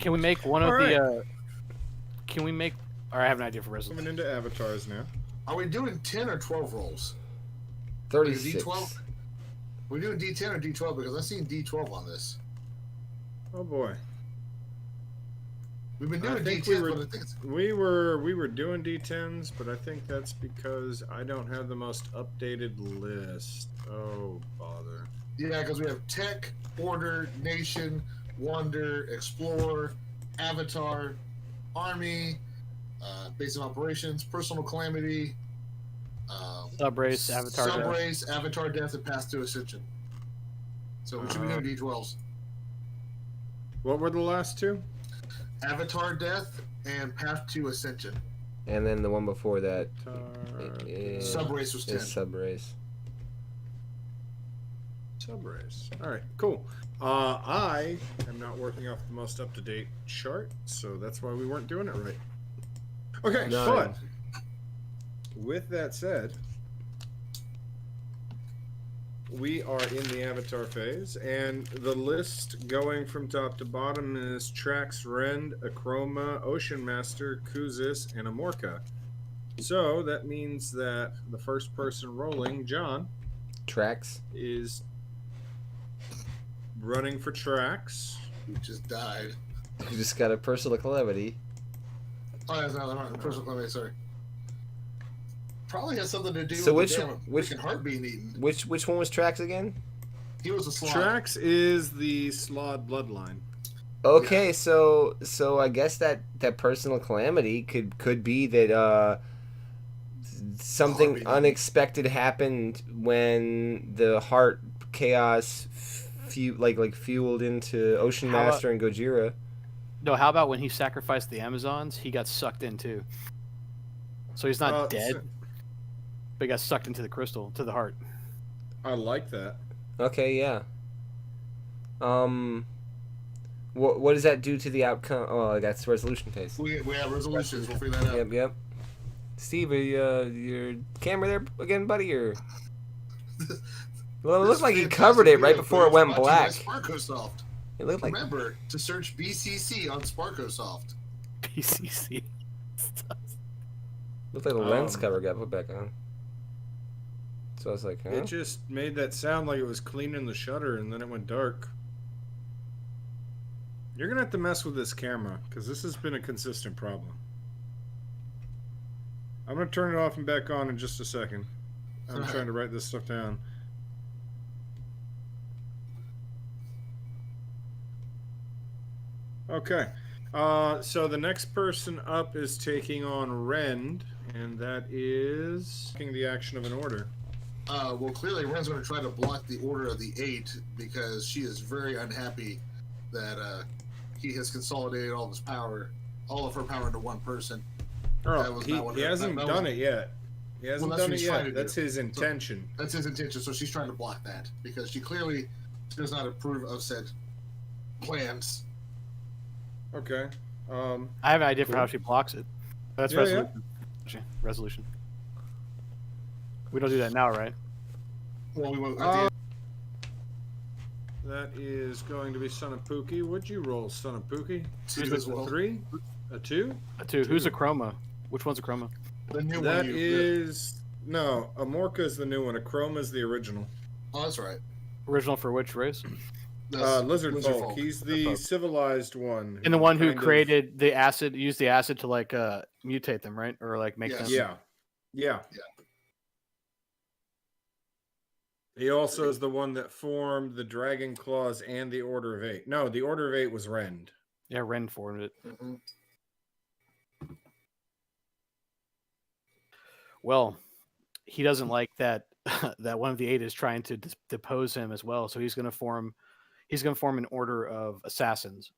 Can we make one of the? Can we make? Or I have an idea for resolution. Coming into avatars now. Are we doing 10 or 12 rolls? 36. D12? We're doing D10 or D12 because I've seen D12 on this. Oh boy. We've been doing D10s, but I think it's... we were doing D10s, but I think that's because I don't have the most updated list. Oh bother. Yeah, because we have Tech, Order, Nation, Wonder, Explore, Avatar, Army, Base of Operations, Personal Calamity, Subrace, Avatar Death, and Path to Ascension. So we should be doing D12s. What were the last two? Avatar Death and Path to Ascension. And then the one before that. Subrace was 10. Subrace. Subrace. All right, cool. I am not working off the most up-to-date chart, so that's why we weren't doing it right. Okay, but with that said, we are in the Avatar phase, and the list going from top to bottom is Trax, Rend, Akroma, Ocean Master, Kuzis, and Amorka. So that means that the first person rolling, John, Trax, is running for Trax. Who just died. You just got a personal calamity. Oh, that's not right. Personal calamity, sorry. Probably has something to do So with which the heart being eaten. Which one was Trax again? He was a Slod. Trax is the Slod bloodline. Okay, Yeah. so I guess that personal calamity could be that something Harvey. unexpected happened when the heart chaos fueled into Ocean How about- Master and Gojira. No, how about when he sacrificed the Amazons, he got sucked in too. So he's not dead, but he got sucked into the crystal, to the heart. I like that. Okay, yeah. What does that do to the outcome? Oh, that's resolution phase. We have resolutions. We'll figure that out. Yep. Steve, are your camera there again, buddy? Or well, it looked like he covered it right before it went black. Sparkosoft. It looked like Remember to search BCC on Sparkosoft. PCC. looked like the lens cover got put back on. So I was like, huh? It just made that sound like it was cleaning the shutter, and then it went dark. You're gonna have to mess with this camera because this has been a consistent problem. I'm gonna turn it off and back on in just a second. I'm trying to write this stuff down. Okay. So the next person up is taking on Rend, and that is taking the action of an order. Well, clearly Ren's going to try to block the Order of the Eight because she is very unhappy that he has consolidated all of her power into one person. Oh, he hasn't done it yet. He hasn't done it yet. That's his intention. That's his intention. So she's trying to block that because she clearly does not approve of said plans. Okay. I have an idea for how she blocks it. That's resolution. Yeah. Resolution. We don't do that now, right? Well, we won't. That is going to be Son of Pookie. What'd you roll, Son of Pookie? Two as well. 3? A 2? A 2. Who's a chroma? Which one's a chroma? The new that one. is no. Amorca is the new one. A chroma is the original. Oh, that's right. Original for which race? Lizard folk. He's the civilized one. And the one who created the acid, used the acid to like mutate them, right? Or like make them. Yeah. He also is the one that formed the Dragon Claws and the Order of Eight. No, the Order of Eight was Rend. Yeah, Rend formed it. Mm-hmm. Well, he doesn't like that that one of the Eight is trying to depose him as well. So he's going to form an order of assassins.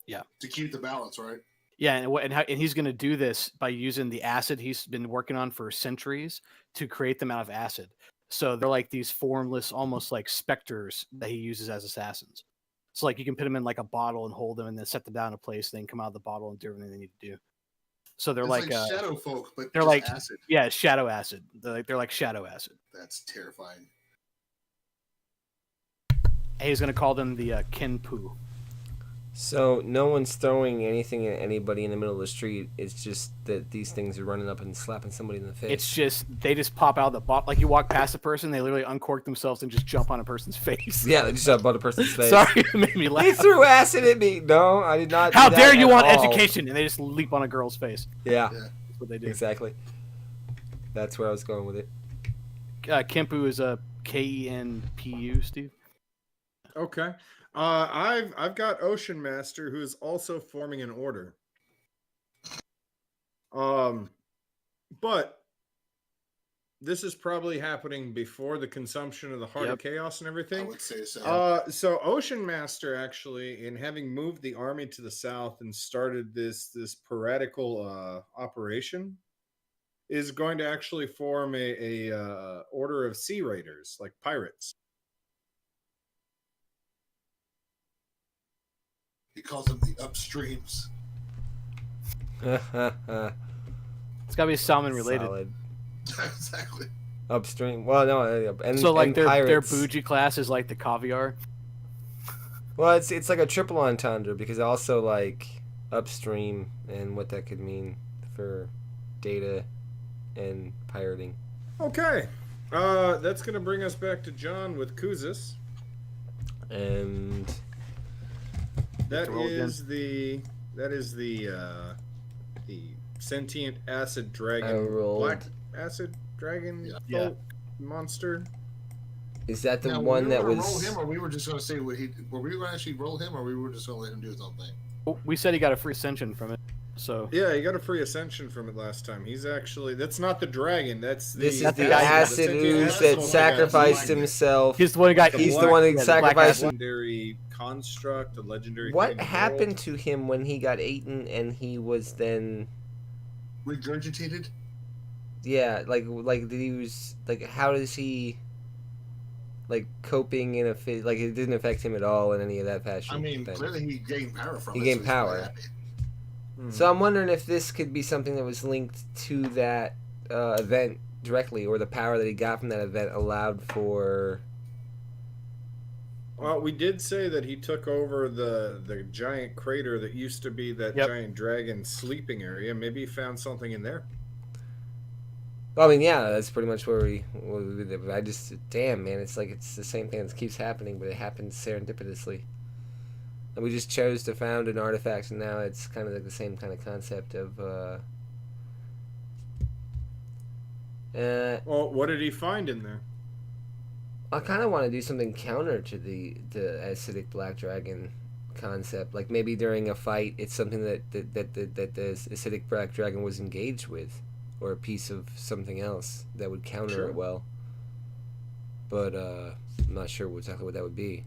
Yeah. To keep the balance, right? Yeah, and he's going to do this by using the acid he's been working on for centuries to create them out of acid. So they're like these formless, almost like specters that he uses as assassins. So like you can put them in like a bottle and hold them, and then set them down in a place, and then come out of the bottle and do everything they need to do. So they're like shadow folk, but they're like acid. Yeah, shadow acid. They're like shadow acid. That's terrifying. And he's going to call them the Kenpu. So no one's throwing anything at anybody in the middle of the street. It's just that these things are running up and slapping somebody in the face. It's just they just pop out of the bottle. Like you walk past a person, they literally uncork themselves and just jump on a person's face. Yeah, they just jump on a person's face. Sorry, it made me laugh. He threw acid at me. No, I did not. How do dare that you at want all. education? And they just leap on a girl's face. Yeah, That's what they do. exactly. That's where I was going with it. Kenpu is a Kenpu, Steve. Okay. I've got Ocean Master, who is also forming an order. But this is probably happening before the consumption of the Heart of Chaos and everything. I would say so. So Ocean Master, actually, in having moved the army to the south and started this piratical operation, is going to actually form a order of sea raiders, like pirates. He calls them the upstreams. It's got to be salmon related. Solid. Exactly. Upstream. Well, no, and so like and their bougie class is like the caviar. Well, it's like a triple entendre because also like upstream and what that could mean for data and pirating. Okay, that's gonna bring us back to John with Kuzis. And that is the sentient acid dragon, black acid dragon. Yeah. monster. Is that the now, one that was? Roll him, or we were just going to say what he? Were we going to actually roll him, or we were just going to let him do his own thing? We said he got a free ascension from it. So yeah, he got a free ascension from it last time. He's actually that's not the dragon. That's the this is the acid ooze that sacrificed himself. He's the one who got. He's the one who sacrificed. Legendary construct, a legendary. What happened to him when he got eaten and he was then regurgitated? Yeah, like did he was like how does he like coping in a fit? Like it didn't affect him at all in any of that fashion. I mean, clearly he gained power from it. He gained power. So I'm wondering if this could be something that was linked to that event directly, or the power that he got from that event allowed for. Well, we did say that he took over the giant crater that used to be that giant dragon sleeping area. Maybe he found something in there. Well, I mean, yeah, that's pretty much where we. I just, damn, man, it's like it's the same thing that keeps happening, but it happens serendipitously. And we just chose to found an artifact, and now it's kind of like the same kind of concept of. Well, what did he find in there? I kind of want to do something counter to the acidic black dragon concept. Like maybe during a fight, it's something that the acidic black dragon was engaged with, or a piece of something else that would counter it well. But I'm not sure exactly what that would be.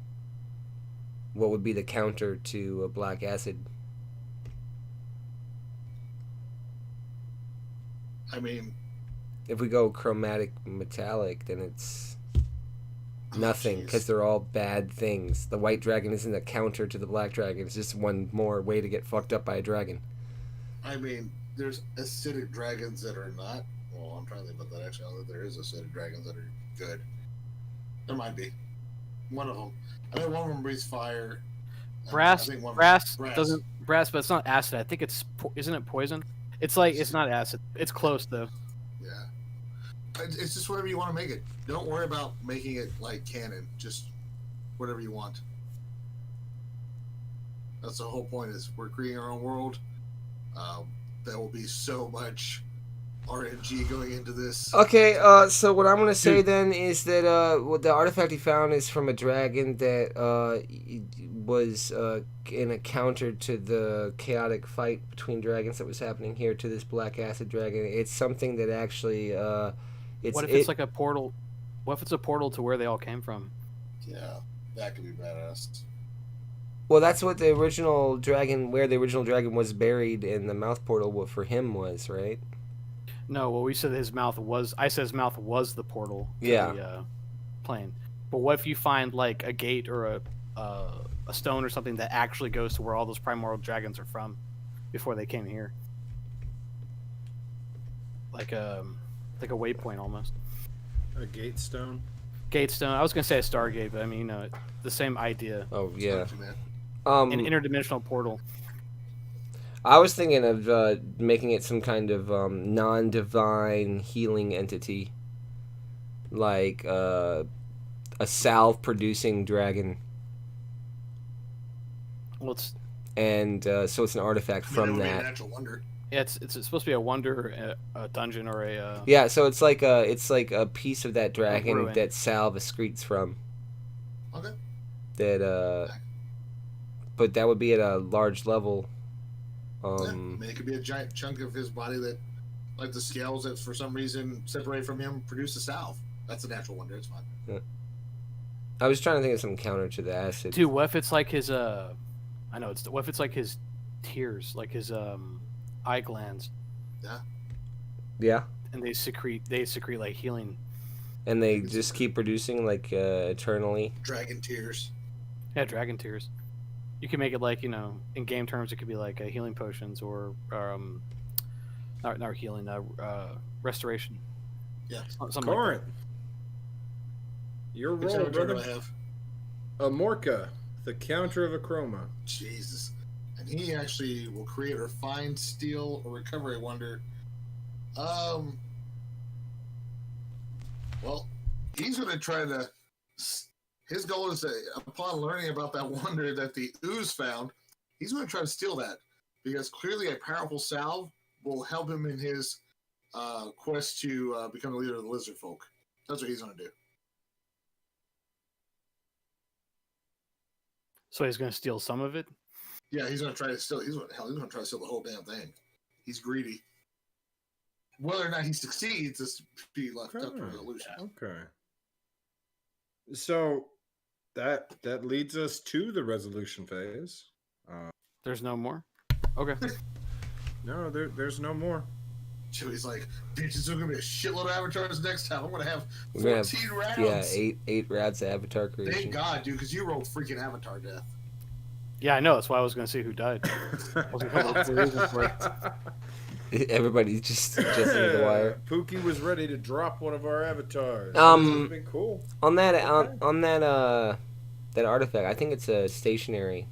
What would be the counter to a black acid? I mean, if we go chromatic metallic, then it's nothing, because they're all bad things. The white dragon isn't a counter to the black dragon. It's just one more way to get fucked up by a dragon. I mean, there's acidic dragons that are not. Well, I'm trying to think about that. Actually, I know that there is acidic dragons that are good. There might be one of them. I know one of them breathes fire. Brass doesn't, but it's not acid. I think isn't it poison? It's like it's not acid. It's close though. Yeah, it's just whatever you want to make it. Don't worry about making it like canon. Just whatever you want. That's the whole point. Is we're creating our own world. There will be so much RNG going into this. Okay, so what I'm gonna say then is that what the artifact he found is from a dragon that was in a counter to the chaotic fight between dragons that was happening here to this black acid dragon. It's something that actually what if it's like a portal? What if it's a portal to where they all came from? Yeah, that could be badass. Well, that's what the original dragon, where the original dragon was buried in the mouth portal for him was, right? No, well, we said his mouth was. I said his mouth was the portal to the plane. But what if you find like a gate or a stone or something that actually goes to where all those primordial dragons are from before they came here? Like a waypoint almost. A gate stone. Gate stone. I was gonna say a Stargate, but I mean, the same idea. Oh yeah. An interdimensional portal. I was thinking of making it some kind of non-divine healing entity, like a salve-producing dragon. Well, so it's an artifact from that. A natural wonder. Yeah, it's supposed to be a wonder, a dungeon, or a. Yeah, so it's like a piece of that dragon that salve excretes from. Okay. But that would be at a large level. I mean, it could be a giant chunk of his body that, like the scales that for some reason separate from him, produce a salve. That's a natural wonder. It's fine. Yeah. I was trying to think of some counter to the acid. Dude, what if it's like his what if it's like his tears, like his eye glands? Yeah. Yeah. And they secrete like healing. And they just keep producing like eternally. Dragon tears. Yeah, dragon tears. You can make it like, in game terms, it could be like healing potions or not healing, restoration. Yeah. Something Corinth. like Your role, brother. A Morka, the counter of a chroma. Jesus. And he actually will create or find, steal, or recover a wonder. Well, he's going to try to... His goal is that upon learning about that wonder that the ooze found, he's going to try to steal that. Because clearly a powerful salve will help him in his quest to become the leader of the lizard folk. That's what he's gonna do. So he's gonna steal some of it. Yeah, he's gonna try to steal. He's gonna try to steal the whole damn thing. He's greedy. Whether or not he succeeds is to be left up to resolution. Okay. So that leads us to the resolution phase. There's no more. Okay. No, there's no more. Chewy's like, bitches, there's gonna be a shitload of avatars next time. I'm gonna have 14 rounds. Yeah, eight rounds of avatar creation. Thank God, dude, because you rolled freaking avatar death. Yeah, I know. That's why I was gonna see who died. Everybody's just in the wire. Pookie was ready to drop one of our avatars. This has been cool. On that that artifact, I think it's a stationary.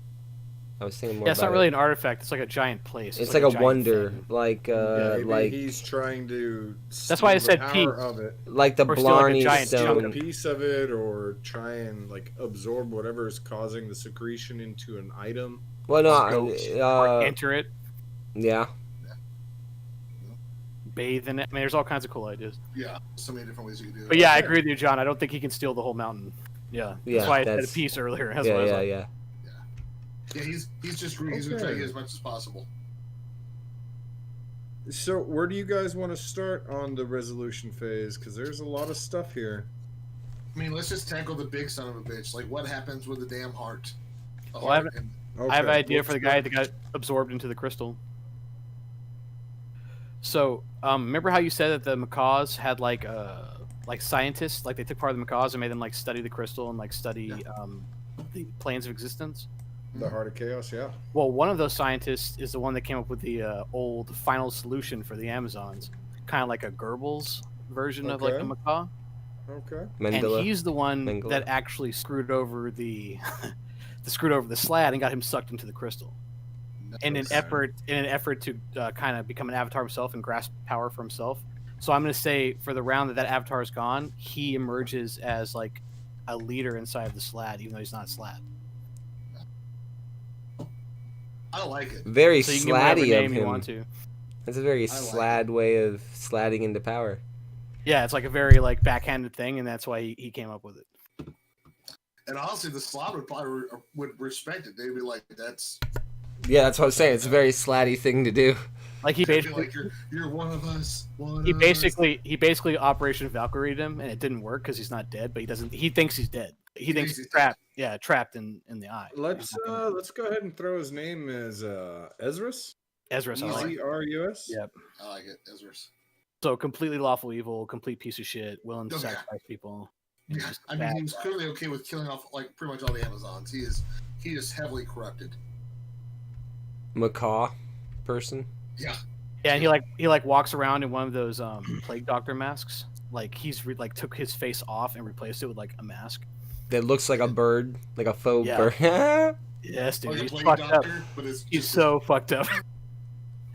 I was thinking more. Yeah, it's not really an artifact. It's like a giant place. It's like a wonder, thing. like maybe he's trying to. That's why I said power of it, like the Blarney steal a stone. piece of it, or try and like absorb whatever is causing the secretion into an item. Well, no, or enter it. Yeah. Bathe in it. I mean, there's all kinds of cool ideas. Yeah, so many different ways you can do it. But yeah, I agree with you, John. I don't think he can steal the whole mountain. Yeah, that's why I said a piece earlier. Yeah. Yeah, he's just greedy. He's gonna try to get as much as possible. So, where do you guys want to start on the resolution phase? Because there's a lot of stuff here. I mean, let's just tackle the big son of a bitch. Like, what happens with the damn heart? I have an idea for the guy that got absorbed into the crystal. So, remember how you said that the macaws had like scientists, like they took part of the macaws and made them like study the crystal and like study the planes of existence? The Heart of Chaos, yeah. Well, one of those scientists is the one that came up with the old final solution for the Amazons, kind of like a Goebbels version of like a macaw. Okay. And he's the one that actually screwed over the screwed over the Slad and got him sucked into the crystal. In an effort to kind of become an avatar himself and grasp power for himself. So I'm going to say for the round that avatar is gone, he emerges as like a leader inside of the Slad, even though he's not a Slad. I like it. Very so sladdy of him. You want to. That's a very slad way of sladding into power. Yeah, it's like a very like backhanded thing, and that's why he came up with it. And honestly, the Slav would probably would respect it. They'd be like, "That's." Yeah, that's what I'm saying. It's a very sladdy thing to do. Like he basically, like you're one of us. He basically Operation Valkyrie'd him, and it didn't work because he's not dead. But he doesn't. He thinks he's dead. He thinks he's trapped. Yeah, trapped in the eye. Let's go ahead and throw his name as Ezrus. Ezrus. EZRUS. Yep. I like it, Ezrus. So completely lawful evil, complete piece of shit, willing to sacrifice people. Yeah, I mean, he was clearly okay with killing off like pretty much all the Amazons. He is heavily corrupted. Macaw person. Yeah. Yeah, and he walks around in one of those plague doctor masks. Like he's took his face off and replaced it with like a mask that looks like a bird, like a faux bird. Yes, dude. Like he's fucked up. He's so fucked up.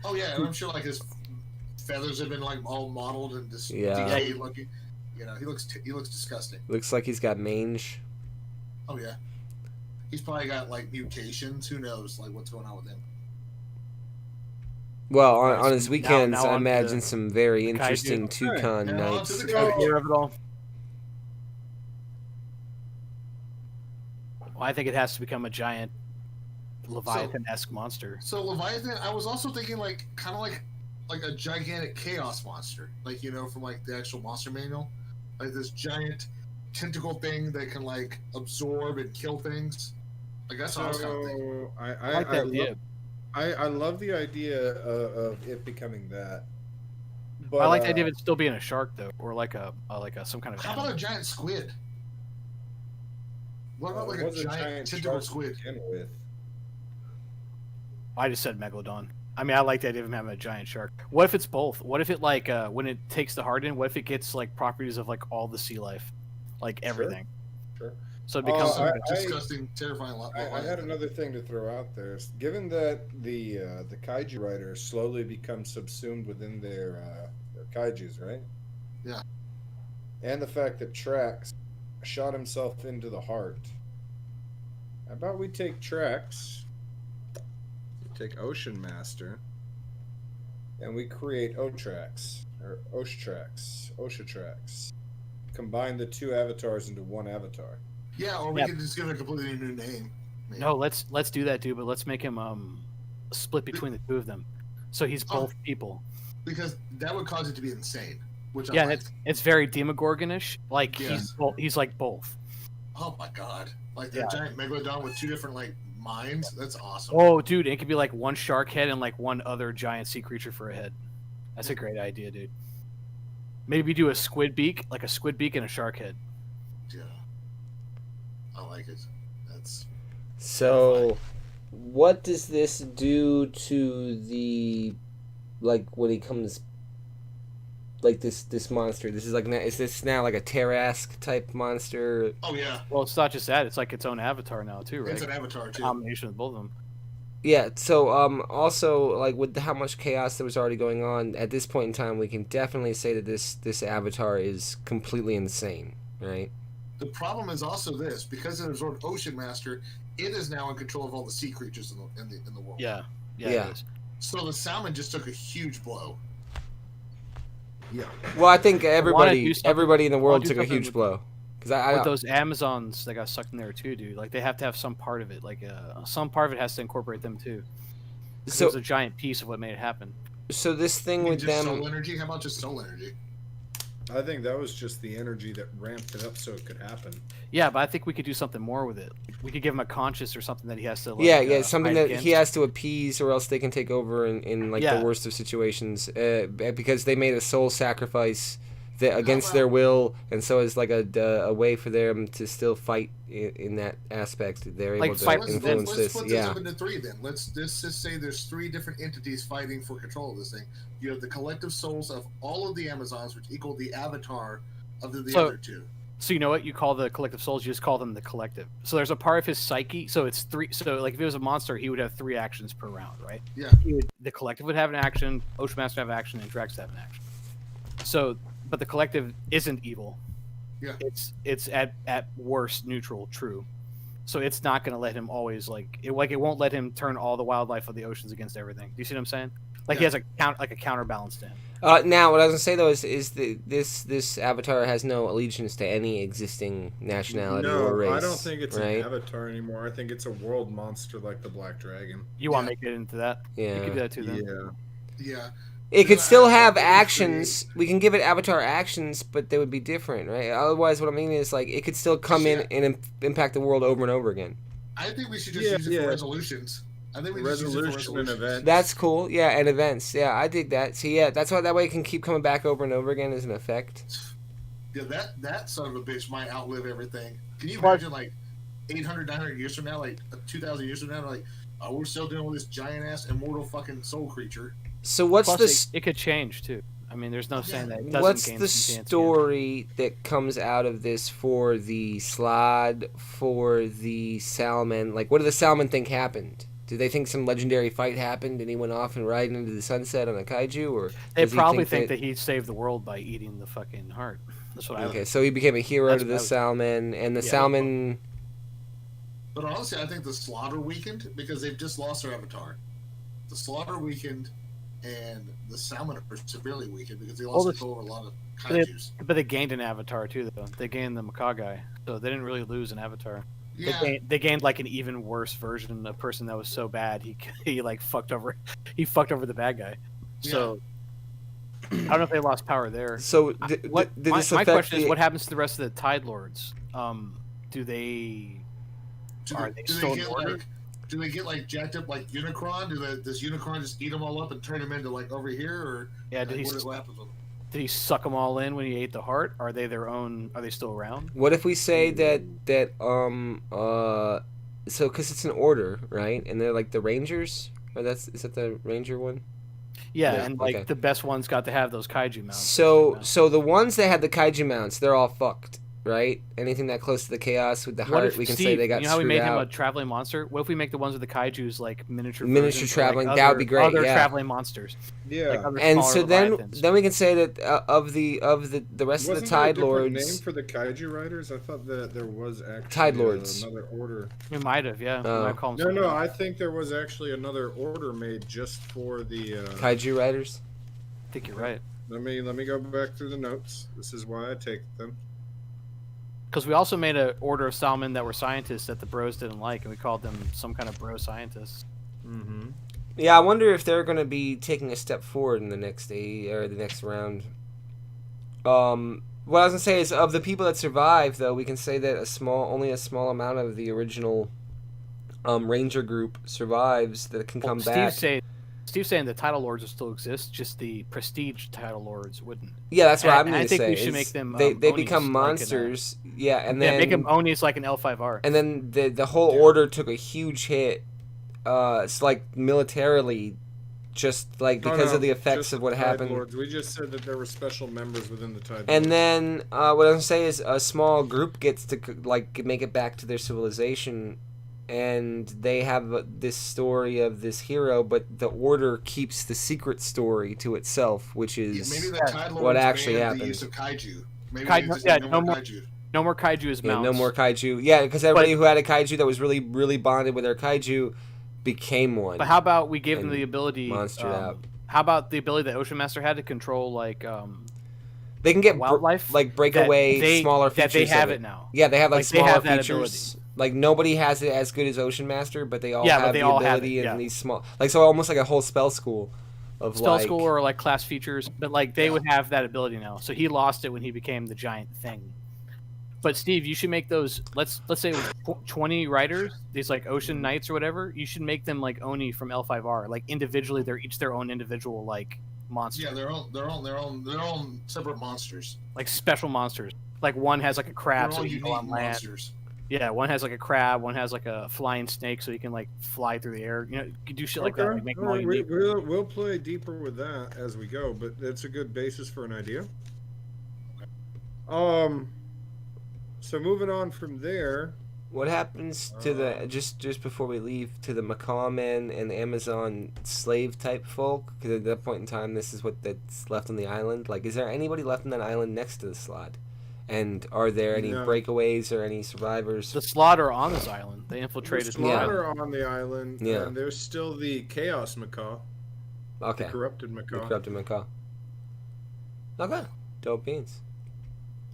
Oh yeah, and I'm sure like his feathers have been like all mottled and just decayed looking. You know, he looks disgusting. Looks like he's got mange. Oh yeah, he's probably got like mutations. Who knows, like what's going on with him? Well, on his weekends, I imagine some very interesting Toucan nights. Well, I think it has to become a giant Leviathan-esque monster. So Leviathan, I was also thinking like kind of like a gigantic chaos monster, like from like the actual monster manual, like this giant tentacle thing that can like absorb and kill things. Like that's what I was kind of thinking. I like that idea. I love the idea of it becoming that. But, I like the idea of it still being a shark though, or like a some kind of. How about a giant squid? What about like a giant tentacle squid? I just said megalodon. I mean, I like the idea of him having a giant shark. What if it's both? What if it like when it takes the heart in? What if it gets like properties of like all the sea life, like everything? Sure. So it becomes disgusting, terrifying. I had another thing to throw out there. Given that the kaiju writers slowly become subsumed within their kaijus, right? Yeah. And the fact that Trax shot himself into the heart. How about we take Trax, take Ocean Master, and we create Otrax or Oshatrax. combine the two avatars into one avatar. Yeah, or we could just give it a completely new name. Maybe. No, let's do that, dude. But let's make him split between the two of them, so he's both people. Because that would cause it to be insane. Which yeah, it's very Demogorgon-ish. Like he's like both. Oh my god! Like that giant megalodon with two different like minds. That's awesome. Oh, dude, it could be like one shark head and like one other giant sea creature for a head. That's a great idea, dude. Maybe do a squid beak, like a squid beak and a shark head. Yeah, I like it. That's so. What does this do to the, like, when he comes, like, this monster? This is like, is this now like a Terrask type monster? Oh yeah. Well, it's not just that; it's like its own avatar now too, right? It's an avatar too. Combination of both of them. Yeah. So, also, like, with how much chaos that was already going on at this point in time, we can definitely say that this avatar is completely insane, right? The problem is also this: because it absorbed Ocean Master, it is now in control of all the sea creatures in the world. Yeah. Yeah. It is. So the salmon just took a huge blow. Yeah. Well, I think everybody in the world took a huge blow. With those Amazons that got sucked in there too, dude. Like they have to have some part of it. Like some part of it has to incorporate them too. So it's a giant piece of what made it happen. So this thing with them. Soul energy. How about just soul energy? I think that was just the energy that ramped it up so it could happen. Yeah, but I think we could do something more with it. We could give him a conscience or something that he has to. Like, something that he has to appease, or else they can take over in the worst of situations. Because they made a soul sacrifice against their will, and so it's like a way for them to still fight in that aspect. They're able to influence this. Let's split this up into three then. Let's just say there's three different entities fighting for control of this thing. You have the collective souls of all of the Amazons, which equal the avatar of the other two. So you know what you call the collective souls? You just call them the collective. So there's a part of his psyche. So it's three. So like if it was a monster, he would have 3 actions per round, right? Yeah. The collective would have an action. Ocean Master would have action, and Drax would have an action. So, but the collective isn't evil. Yeah. It's at worst neutral, true. So it's not going to let him always it won't let him turn all the wildlife of the oceans against everything. Do you see what I'm saying? He has a counterbalance to him. Now, what I was gonna say though is that this avatar has no allegiance to any existing nationality or race. I don't think it's an avatar anymore. I think it's a world monster like the Black Dragon. You want to make it into that? Yeah, you can do that too. Then. Yeah. It could still have actions. We can give it avatar actions, but they would be different, right? Otherwise, what I mean is it could still come in and impact the world over and over again. I think we should just use it for resolutions. I think we resolution and events. That's cool. Yeah, and events. Yeah, I dig that. See, that's why that way it can keep coming back over and over again as an effect. Yeah, that son of a bitch might outlive everything. Can you imagine 800, 900 years from now, 2,000 years from now, we're still dealing with this giant ass immortal fucking soul creature. So what's this? It could change too. I mean, there's no saying that. It doesn't what's gain the story that comes out of this for the slod, for the salmon? What do the salmon think happened? Do they think some legendary fight happened and he went off and ride into the sunset on a kaiju, or they probably think that he saved the world by eating the fucking heart? That's what I. Okay, so he became a hero to the salmon, and the salmon. But honestly, I think the slaughter weakened because they've just lost their avatar. The slaughter weakened, and the salmon are severely weakened because they lost control over a lot of kaijus. But they gained an avatar too, though. They gained the Macaw guy, so they didn't really lose an avatar. Yeah. They gained an even worse version, a person that was so bad he fucked over the bad guy. So I don't know if they lost power there. So my question is, what happens to the rest of the Tide Lords? Do they get jacked up like Unicron? Does Unicron just eat them all up and turn them into over here, or what happens with them? Did he suck them all in when he ate the heart? Are they their own? Are they still around? What if we say that so because it's an order, right? And they're the Rangers, or is that the Ranger one? Yeah, and the best ones got to have those kaiju mounts. So the ones that had the kaiju mounts, they're all fucked. Right? Anything that close to the chaos with the heart, we can say they got screwed out. You know how we made him a traveling monster? What if we make the ones with the kaijus miniature traveling? That would be great. Other traveling monsters. Yeah. And so then we can say that of the rest of the Tide Lords. Wasn't there a name for the kaiju riders? I thought that there was actually Tide Lords. Another order. We might have, yeah. We might call them no. I think there was actually another order made just for the kaiju riders. I think you're right. Let me go back through the notes. This is why I take them. Because we also made an Order of Salmon that were scientists that the Bros didn't like, and we called them some kind of Bro scientists. Mm-hmm. Yeah, I wonder if they're going to be taking a step forward in the next round. What I was gonna say is, of the people that survived, though, we can say that only a small amount of the original Ranger group survives that can come back. Steve's saying the Title Lords will still exist, just the Prestige Title Lords wouldn't. Yeah, that's what I'm gonna say. I think we should make them. They Onis, become monsters. And then make them Onis like an L5R. And then the whole order took a huge hit. It's like militarily. Just like because of the effects of what happened. Lords. We just said that there were special members within the Tide Lords. And then what I was gonna say is a small group gets to like make it back to their civilization, and they have this story of this hero, but the Order keeps the secret story to itself, which is maybe the Tide Lords what actually happened. happened. The use of kaiju. Maybe no more kaiju. No more kaiju as mounts. No more kaiju. Yeah, because everybody who had a kaiju that was really, really bonded with their kaiju became one. But how about we give them the ability? Monstered out. How about the ability that Ocean Master had to control they can get wildlife, like breakaway smaller features. That they have it now. Yeah, they have like smaller features. Like nobody has it as good as Ocean Master, but they all have the ability in these small, like so almost like a whole spell school of school or like class features. But like they would have that ability now. So he lost it when he became the giant thing. But Steve, you should make those. Let's say it was 20 riders, these like Ocean Knights or whatever. You should make them like Oni from L5R. Like individually, they're each their own individual like monster. Yeah, their own separate monsters. Like special monsters. Like one has like a crab, so he can go on land. Monsters. Yeah, one has like a crab. One has like a flying snake, so he can like fly through the air. You know, you do shit like that. Like, make them all unique. We'll play deeper with that as we go, but that's a good basis for an idea. So moving on from there, what happens to the just before we leave to the Macaw men and Amazon slave type folk? Because at that point in time, this is that's left on the island. Like, is there anybody left on that island next to the Slod? And are there any breakaways or any survivors? The Slod are on this island. They infiltrated the Slod are on the island. Yeah, and there's still the Chaos Macaw. Okay. The corrupted Macaw. Okay. Dope beans.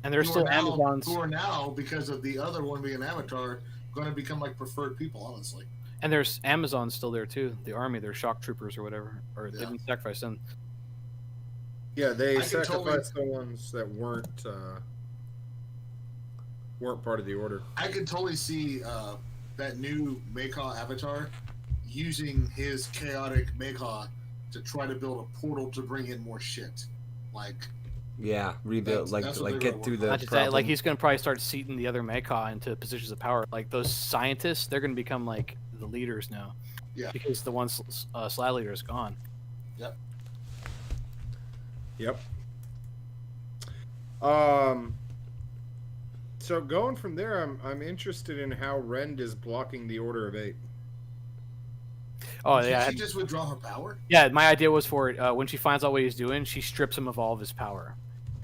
And there's still Amazons who are now, because of the other one being an avatar, going to become like preferred people, honestly. And there's Amazons still there too. The army, they're shock troopers or whatever, or they didn't sacrifice them. Yeah, they sacrificed the ones that weren't part of the order. I could totally see that new Macaw avatar using his chaotic Macaw to try to build a portal to bring in more shit, like. Yeah, rebuild, that's get through the problem. Like he's going to probably start seating the other Macaw into positions of power. Like those scientists, they're going to become like the leaders now. Yeah. Because the one Slide leader is gone. Yep. So going from there, I'm interested in how Rend is blocking the Order of 8. Oh yeah. She just withdraw her power? Yeah, my idea was for it. When she finds out what he's doing, she strips him of all of his power.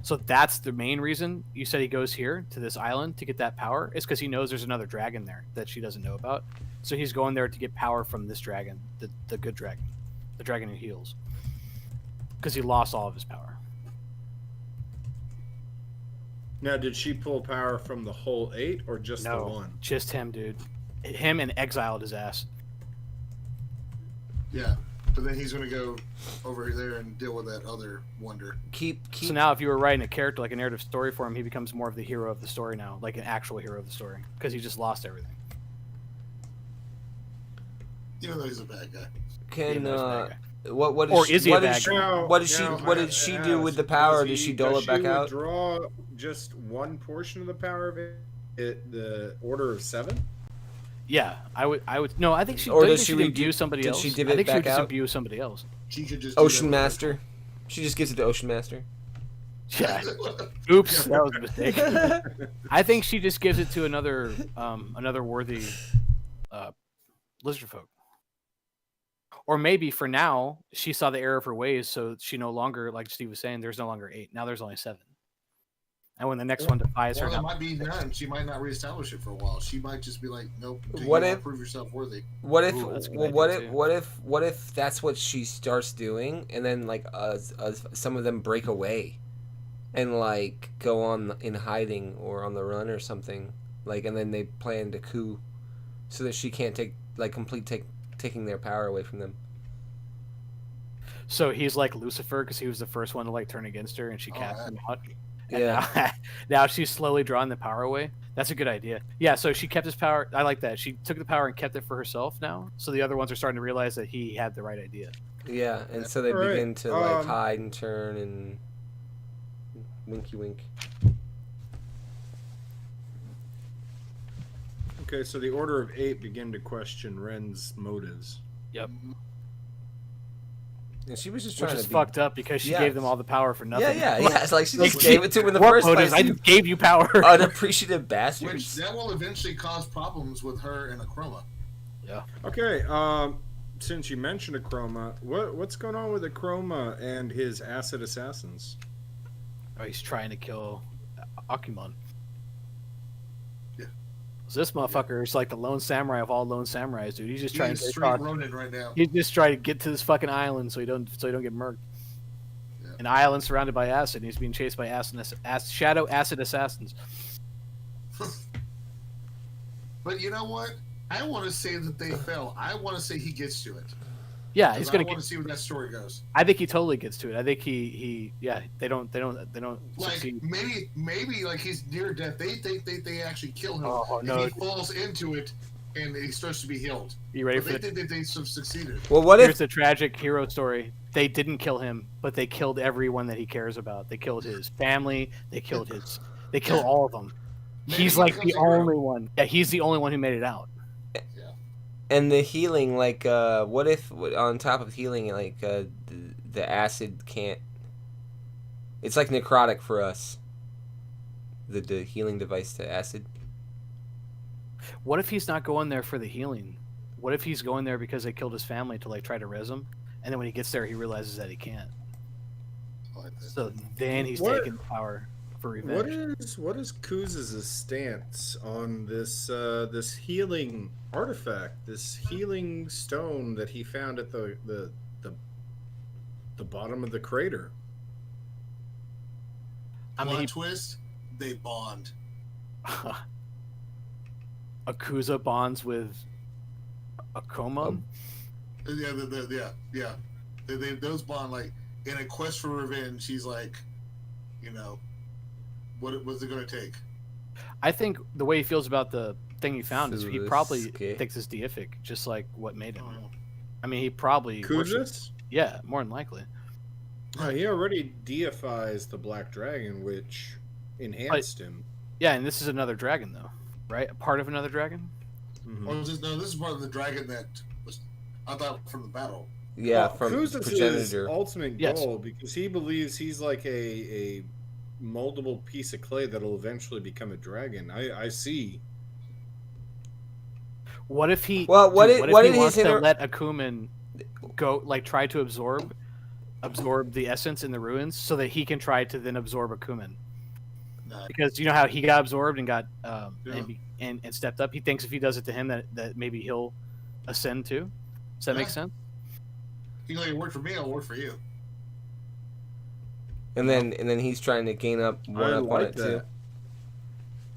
So that's the main reason you said he goes here to this island to get that power. Is because he knows there's another dragon there that she doesn't know about. So he's going there to get power from this dragon, the good dragon, the dragon who heals. Because he lost all of his power. Now, did she pull power from the whole 8 or just the one? Just him, dude. Him and exiled his ass. Yeah, but then he's going to go over there and deal with that other wonder. So now if you were writing a character, like a narrative story for him, he becomes more of the hero of the story now, like an actual hero of the story, because he just lost everything. Even though he's a bad guy. What did she do with the power? Did she dole it back out? Draw just one portion of the power of it, the Order of 7? Yeah, I would. No, I think she. Or does she imbue somebody else? Did she give it back out? Imbue somebody else. She could just Ocean Master. She just gives it to Ocean Master. Yeah. Oops, that was a mistake. I think she just gives it to another worthy lizard folk. Or maybe for now she saw the error of her ways, so she no longer, like Steve was saying, there's no longer 8. Now there's only 7. And when the next one defies her, there might be none. She might not reestablish it for a while. She might just be like, "Nope." Prove yourself worthy? What if that's what she starts doing, and then like some of them break away, and like go on in hiding or on the run or something. Like, and then they planned a coup so that she can't taking their power away from them. So he's like Lucifer because he was the first one to like turn against her, and she cast him out. And Yeah. now she's slowly drawing the power away. That's a good idea. Yeah, so she kept his power. I like that. She took the power and kept it for herself now. So the other ones are starting to realize that he had the right idea. Yeah, and so they All right. begin to like hide and turn and winky wink. Okay, so the Order of Eight begin to question Ren's motives. Yep. And she was just trying Which to is be fucked up because she gave them all the power for nothing. Yeah. It's like she Like, just gave it to him in the what first motives? place. I just gave you power. Unappreciative Which bastards. that will eventually cause problems with her and Akroma. Yeah. Okay, since you mentioned Akroma, what's going on with Akroma and his acid assassins? Oh, he's trying to kill Akumon. Yeah. So this motherfucker is like the lone samurai of all lone samurais, dude. He's just trying to straight Ronin right now. He's just trying to get to this fucking island so he don't get murked. Yeah. An island surrounded by acid. And he's being chased by shadow acid assassins. But you know what? I want to say that they fell. I want to say he gets to it. Yeah, he's gonna. I want to see where that story goes. I think he totally gets to it. I think he they don't Like succeed. maybe like he's near death. They think they actually kill him. Oh, no. And he falls into it, and he starts to be healed. You ready But for they think that they succeeded. Well, what Here's if the tragic hero story. They didn't kill him, but they killed everyone that he cares about. They killed his family. They killed all of them. Maybe He's he like becomes the a hero. only one. Yeah, he's the only one who made it out. and the healing, like what if on top of healing, like the acid can't? It's like necrotic for us. The healing device to acid. What if he's not going there for the healing? What if he's going there because they killed his family to like try to res him, and then when he gets there, he realizes that he can't. So then he's taking the power for revenge. What is Kuz's stance on this this healing artifact, this healing stone that he found at the bottom of the crater? I mean, Twist, they bond. Akuza bonds with Akoma. Yeah. They those bond like in a quest for revenge. He's like, you know, what's it gonna take? I think the way he feels about the thing he found is he probably Suzuki. thinks it's deific, just like what made him. I mean, he probably worships. Kuz's? Yeah, more than likely. He already deifies the black dragon, which enhanced him. Yeah, and this is another dragon, though, right? A part of another dragon. Mhm. Or is this is part of the dragon that was I thought from the battle. Yeah, Well, from Kuz's progenitor. ultimate Yes. goal, because he believes he's like a moldable piece of clay that'll eventually become a dragon. I see. What if he? Well, what dude, if- what what if if he wants his to inter- let Akuman go, like try to absorb the essence in the ruins, so that he can try to then absorb Akuman? Nah, Because you know how he got absorbed and got Yeah. and stepped up. He thinks if he does it to him, that maybe he'll ascend too. Does that make Yeah. sense? you know, you work for me, I'll work for you. And then he's trying to gain up one I up on like it too. that.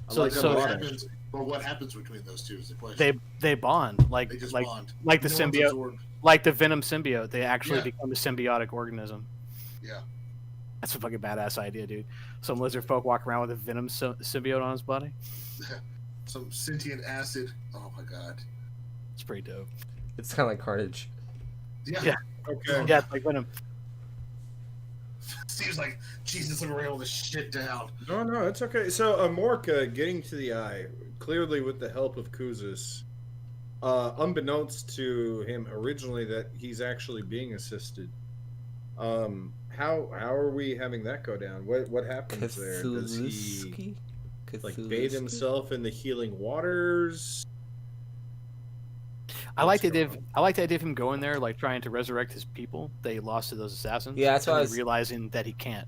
I So- like that so- a What lot, happens? But what happens between those two is the question. They bond like They just like bond. like the No one's symbiote, absorbed. like the Venom symbiote. They actually Yeah. become a symbiotic organism. Yeah. That's a fucking badass idea, dude. Some lizard folk walk around with a Venom symbiote on his body. Some sentient acid. Oh my god. It's pretty dope. It's kind of like Carnage. Yeah. Yeah. Okay. Yeah, it's like Venom. Steve's like, Jesus, let me write all this shit down. No, it's okay. So Amorka getting to the eye, clearly with the help of Kuzis, unbeknownst to him originally that he's actually being assisted. How are we having that go down? What happens there? Does he like bathe himself in the healing waters? I like the idea. I like the idea of him going there, like trying to resurrect his people they lost to those assassins. Yeah, that's and what I then was- realizing that he can't.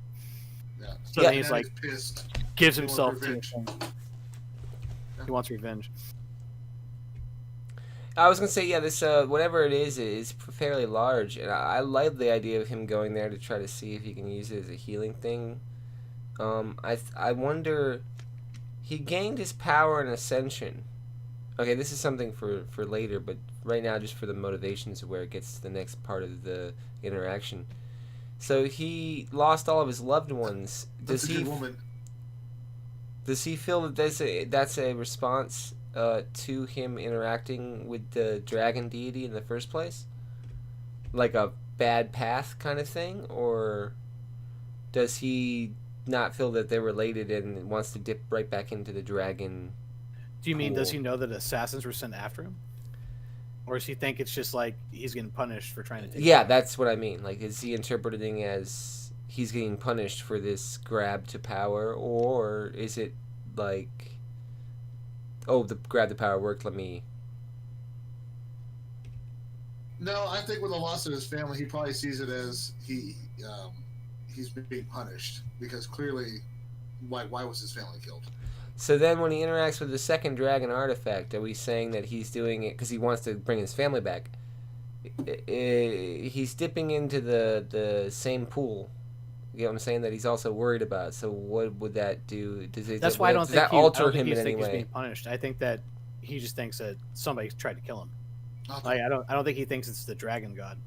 Yeah. So Yeah. then he's Now like pissed. gives He wants himself to. revenge. He wants revenge. I was gonna say, yeah, this whatever it is fairly large, and I like the idea of him going there to try to see if he can use it as a healing thing. I wonder. He gained his power and ascension. Okay, this is something for later, but right now, just for the motivations of where it gets to the next part of the interaction. So he lost all of his loved ones. That's a good woman. Does he feel that that's a response to him interacting with the dragon deity in the first place? Like a bad path kind of thing? Or does he not feel that they're related and wants to dip right back into the dragon? Do you mean, does he know that assassins were sent after him? Or does he think it's just like he's getting punished for trying to take Yeah, that's what I mean. Like, is he interpreting as he's getting punished for this grab to power, or is it like, oh, the grab to power worked, let me... No, I think with the loss of his family, he probably sees it as he's being punished because clearly, why was his family killed? So then when he interacts with the second dragon artifact, are we saying that he's doing it because he wants to bring his family back? He's dipping into the same pool. You know what I'm saying? That he's also worried about. So what would that do? That's why I don't think that alter him in any he's way? being punished. I think that he just thinks that somebody tried to kill him. Okay. Like, I don't think he thinks it's the dragon god.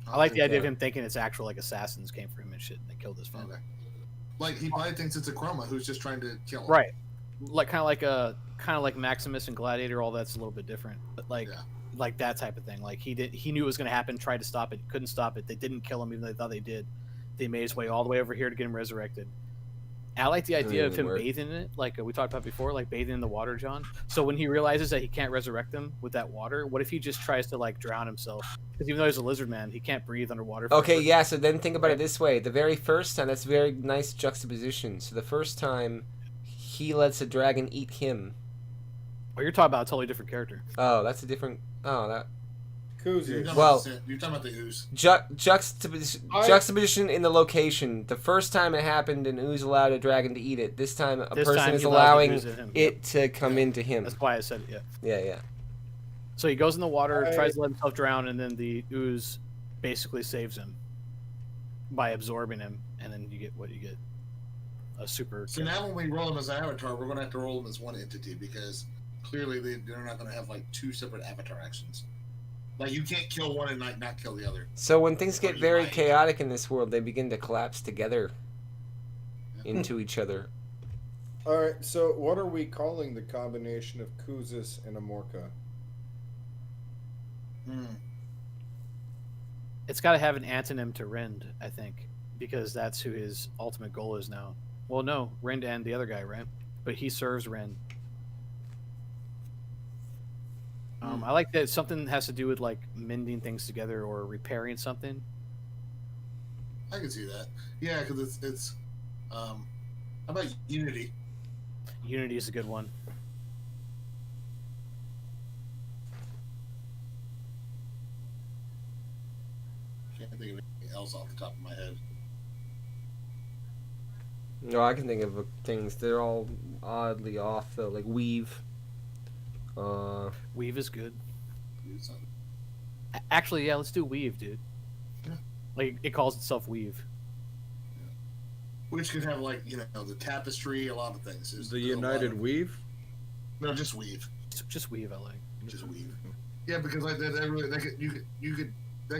I like the idea of him thinking it's actual like assassins came for him and shit and they killed his family. Okay. Like he probably thinks it's a Chroma who's just trying to kill him. Right. Like kind of like Maximus and Gladiator. All that's a little bit different, but like that type of thing. Like he knew it was going to happen. Tried to stop it. Couldn't stop it. They didn't kill him even though they thought they did. They made his way all the way over here to get him resurrected. I like the idea of him bathing in it, like we talked about before, like bathing in the water, John. So when he realizes that he can't resurrect him with that water, what if he just tries to like drown himself? Because even though he's a lizard man, he can't breathe underwater. Okay, yeah. So then think about it this way: the very first time, that's very nice juxtaposition. So the first time, he lets a dragon eat him. Oh, you're talking about a totally different character. Oh, that's a different. Oh, that. Well, you're talking about the ooze. Juxtaposition in the location. The first time it happened, an ooze allowed a dragon to eat it. This time, a person is allowing it to come into him. That's why I said it. Yeah. Yeah. So he goes in the water, tries to let himself drown, and then the ooze basically saves him by absorbing him, and then you get what you get. A super. So now when we roll him as an avatar, we're going to have to roll him as one entity because clearly they're not going to have like two separate avatar actions. Like you can't kill one and not kill the other. So when things get very chaotic in this world, they begin to collapse together into each other. All right. So what are we calling the combination of Kuzis and Amorka? It's got to have an antonym to Rind, I think, because that's who his ultimate goal is now. Well, no, Rind and the other guy, right? But he serves Rind. I like that something has to do with like mending things together or repairing something. I can see that. Yeah, because it's how about Unity? Unity is a good one. Can't think of anything else off the top of my head. No, I can think of things. They're all oddly off though, like Weave. Weave is good. Actually, yeah, let's do Weave, dude. Yeah. Like it calls itself Weave. Yeah. Which could have like the tapestry, a lot of things. The United Weave? No, just Weave. Just Weave, I like. Just Weave. Yeah, because like that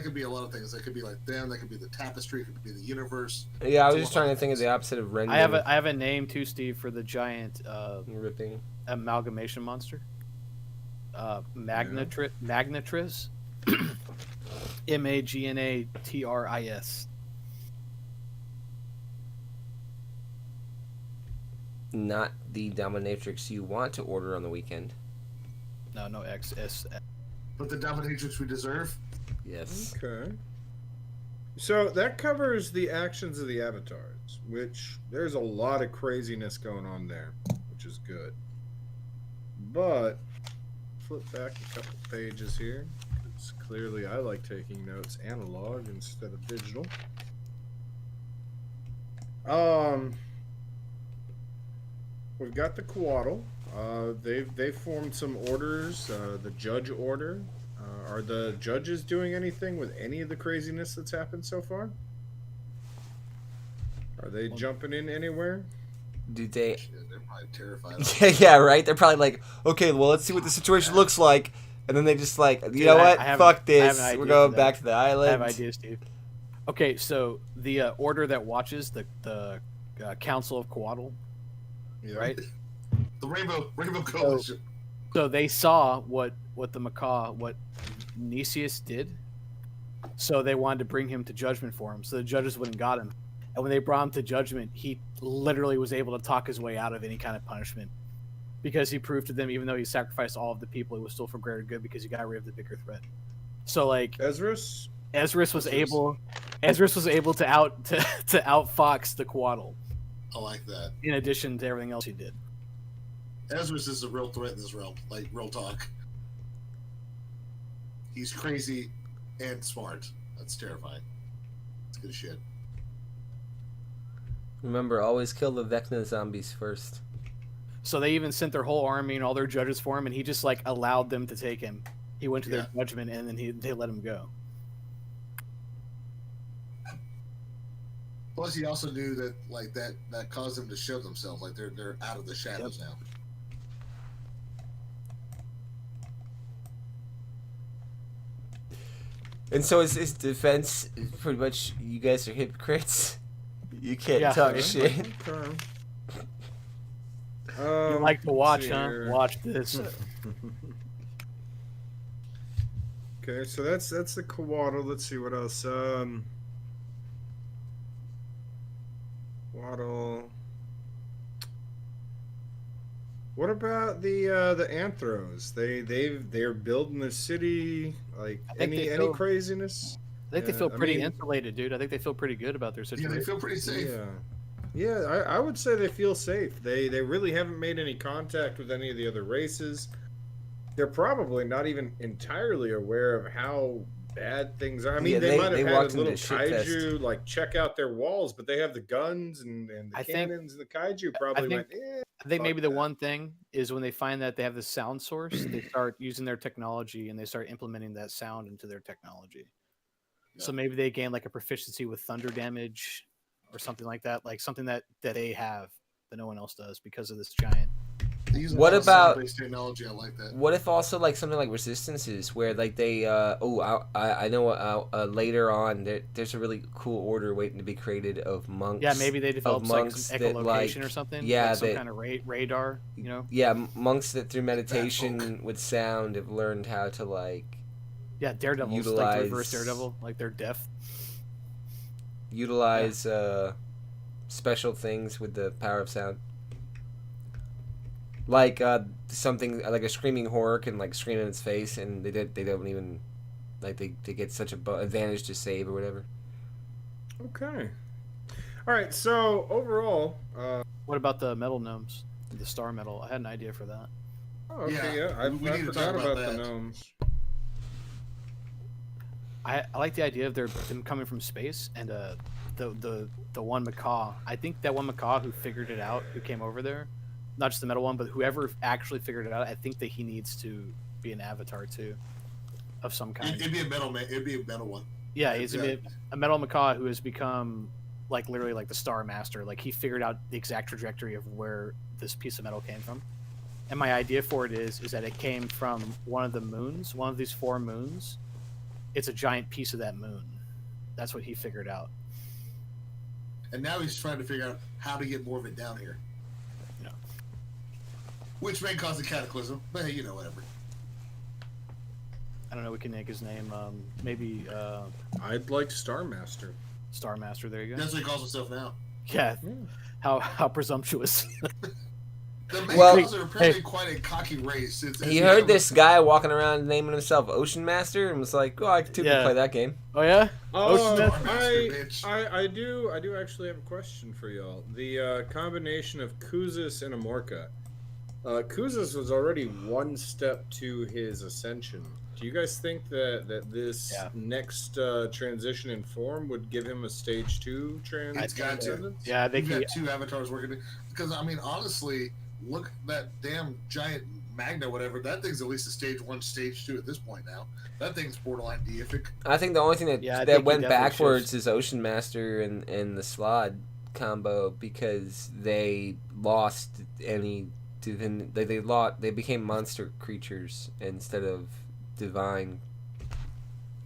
could be a lot of things. That could be like them. That could be the tapestry. It could be the universe. Yeah, I was just trying to think of the opposite of rendering. I have a name too, Steve, for the giant ripping amalgamation monster. Magnatris. Magnatris. Not the dominatrix you want to order on the weekend. No X S. But the dominatrix we deserve. Yes. Okay. So that covers the actions of the avatars, which there's a lot of craziness going on there, which is good. But flip back a couple pages here, because clearly I like taking notes analog instead of digital. We've got the Coatl. They've formed some orders. The Judge Order. Are the judges doing anything with any of the craziness that's happened so far? Are they jumping in anywhere? Do they? Shit, they're probably terrified. Yeah, right. They're probably like, okay, well, let's see what the situation looks like, and then they just like, you know what? Fuck this. We're going back to the island. I have ideas, Steve. Okay, so the order that watches the Council of Coatl, right? The Rainbow Coalition. So they saw what Nicias did. So they wanted to bring him to judgment for him. So the judges wouldn't got him. And when they brought him to judgment, he literally was able to talk his way out of any kind of punishment. Because he proved to them, even though he sacrificed all of the people, it was still for greater good because he got rid of the bigger threat. So like Ezra's was able to outfox the Coatl. I like that. In addition to everything else he did. Ezra's is a real threat in this realm, like real talk. He's crazy and smart. That's terrifying. It's good shit. Remember, always kill the Vecna zombies first. So they even sent their whole army and all their judges for him, and he just like allowed them to take him. He went to their judgment, and then they let him go. Plus, he also knew that like that caused them to show themselves, like they're out of the shadows now. And so his defense is pretty much, you guys are hypocrites. You can't talk shit. You like to watch, huh? Watch this. Okay, so that's the Coatl. Let's see what else. Coatl. What about the Anthros? They're building the city. Like any craziness? I think they feel pretty insulated, dude. I think they feel pretty good about their situation. Yeah, they feel pretty safe. Yeah, I would say they feel safe. They really haven't made any contact with any of the other races. They're probably not even entirely aware of how bad things are. I mean, they might have had a little kaiju like check out their walls, but they have the guns and the cannons. And the kaiju probably went. I think maybe the one thing is when they find that they have the sound source, they start using their technology and they start implementing that sound into their technology. Yeah. So maybe they gain like a proficiency with thunder damage or something like that, like something that they have that no one else does because of this giant. What about technology? I like that. What if also like something like resistances where like they I know later on there's a really cool order waiting to be created of monks. Yeah, maybe they develop like some echolocation or something. Yeah, like some kind of radar. You know. Yeah, monks that through meditation with sound have learned how to like. Yeah, Daredevil's like reverse Daredevil, like they're deaf. Utilize special things with the power of sound. Like something like a screaming horror can like scream in its face, and they don't even like they get such a advantage to save or whatever. Okay. All right. So overall, what about the metal gnomes? The star metal. I had an idea for that. Oh, okay. Yeah, I forgot about the gnomes. I like the idea of them coming from space and the one macaw. I think that one macaw who figured it out, who came over there. Not just the metal one, but whoever actually figured it out, I think that he needs to be an avatar too, of some kind. It'd be a metal man. It'd be a metal one. Yeah, he's a metal macaw who has become like literally like the Star Master. Like he figured out the exact trajectory of where this piece of metal came from. And my idea for it is that it came from one of the moons, one of these 4 moons. It's a giant piece of that moon. That's what he figured out. And now he's trying to figure out how to get more of it down here. Which may cause a cataclysm, but hey, whatever. I don't know. We can make his name. Maybe. I'd like Star Master. Star Master. There you go. That's what he calls himself now. Yeah. How presumptuous. The Mexicans are apparently quite a cocky race. He heard this guy walking around naming himself Ocean Master and was like, "Oh, I could play that game." Oh yeah. Oh, I do actually have a question for y'all. The combination of Kuzis and Amorka. Kuzis was already one step to his ascension. Do you guys think that this next transition in form would give him a stage 2 transition? It's got to. Yeah, I think you've got 2 avatars working. Because I mean, honestly, look at that damn giant Magna, whatever. That thing's at least a stage 1, stage 2 at this point now. That thing's borderline deific. I think the only thing that went backwards is Ocean Master and the Slod. combo because they lost any they became monster creatures instead of divine.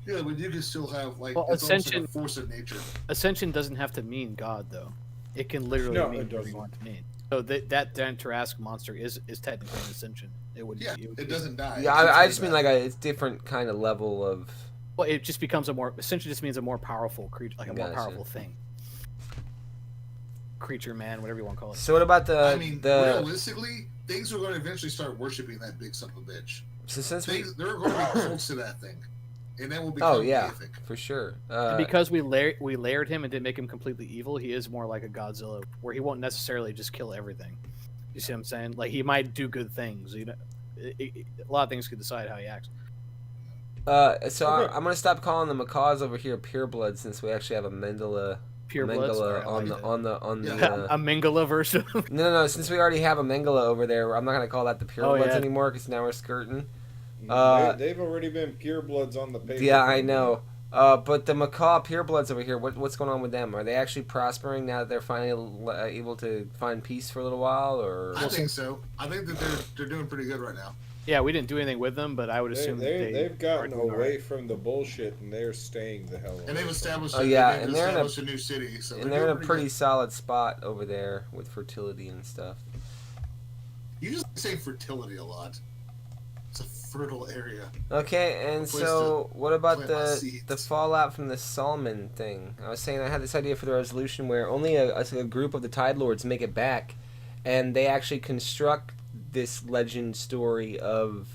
Yeah, but you can still have like Well, it's almost like Ascension- a force of nature. Ascension doesn't have to mean God, though. It can literally No, mean it whatever you doesn't. want to mean. So that Dentarask monster is technically an Ascension. It would. Yeah, would it be- doesn't die. Yeah, It keeps I coming just mean back. like it's different kind of level of. Well, it just becomes a more. Ascension just means a more powerful creature, like a more Gotcha. powerful thing. Creature, man, whatever you want to call it. So what about I mean, the realistically, things are going to eventually start worshiping that big son of a bitch. so since we There are going to be cults to that thing, and that will become oh yeah deific. for sure And because we layered him and didn't make him completely evil, he is more like a Godzilla, where he won't necessarily just kill everything. You see what I'm saying? Like he might do good things. You know, a lot of things could decide how he acts. so I'm gonna stop calling the macaws over here pureblood since we actually have a Mengele Pure blood. Sorry, I on like the that. on the A Mengele version. no since we already have a Mengele over there, I'm not gonna call that the purebloods yeah. anymore because now we're skirting. They've already been purebloods on the paper. Yeah, I know. But the macaw purebloods over here, what's going on with them? Are they actually prospering now that they're finally able to find peace for a little while, or? I think so. I think that they're doing pretty good right now. Yeah, we didn't do anything with them, but I would assume They've gotten are doing all away right. from the bullshit and they're staying the hell away. And they've established. Oh, yeah, they've and they're in a- established a new city. So And they're in a doing pretty good. solid spot over there with fertility and stuff. You just say fertility a lot. It's a fertile area. Okay, and Place so what about plant my the seeds. fallout from the Solomon thing? I was saying I had this idea for the resolution where only a group of the Tide Lords make it back, and they actually construct this legend story of.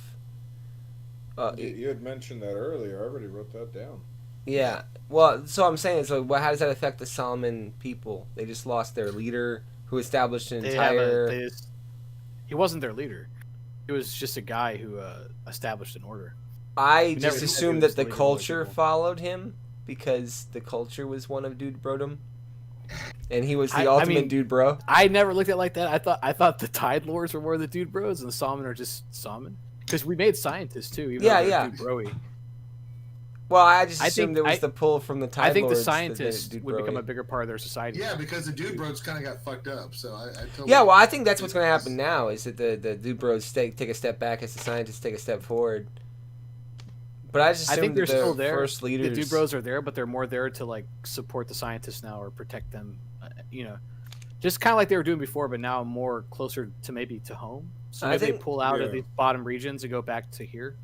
You had mentioned that earlier. I already wrote that down. Yeah. Well, so I'm saying is like, well, how does that affect the Solomon people? They just lost their leader, who established an entire. He wasn't their leader. He was just a guy who established an order. I never just knew assumed he that was the the leader of the culture people. followed him because the culture was one of Dude Brodom, and he was the I ultimate mean- Dude Bro. I never looked at it like that. I thought the Tide Lords were more the Dude Bros, and the Salmon are just Salmon. Because we made scientists too. Even Yeah, though they're yeah. Dude Bro-y. Well, I just I assumed think- it was the pull from the Tide I think the Lords that made it scientists Dude would become Bro-y. a bigger part of their society. Yeah, because the dude bros kind of got fucked up. So I totally. Yeah, well, I think that's what's going to happen now is that the Dude Bros take a step back as the scientists take a step forward. But I just I think assumed they're that the still there. first leaders. The Dude Bros are there, but they're more there to like support the scientists now or protect them. You know, just kind of like they were doing before, but now more closer to maybe to home. So I maybe they think- pull out of yeah. these bottom regions and go back to here.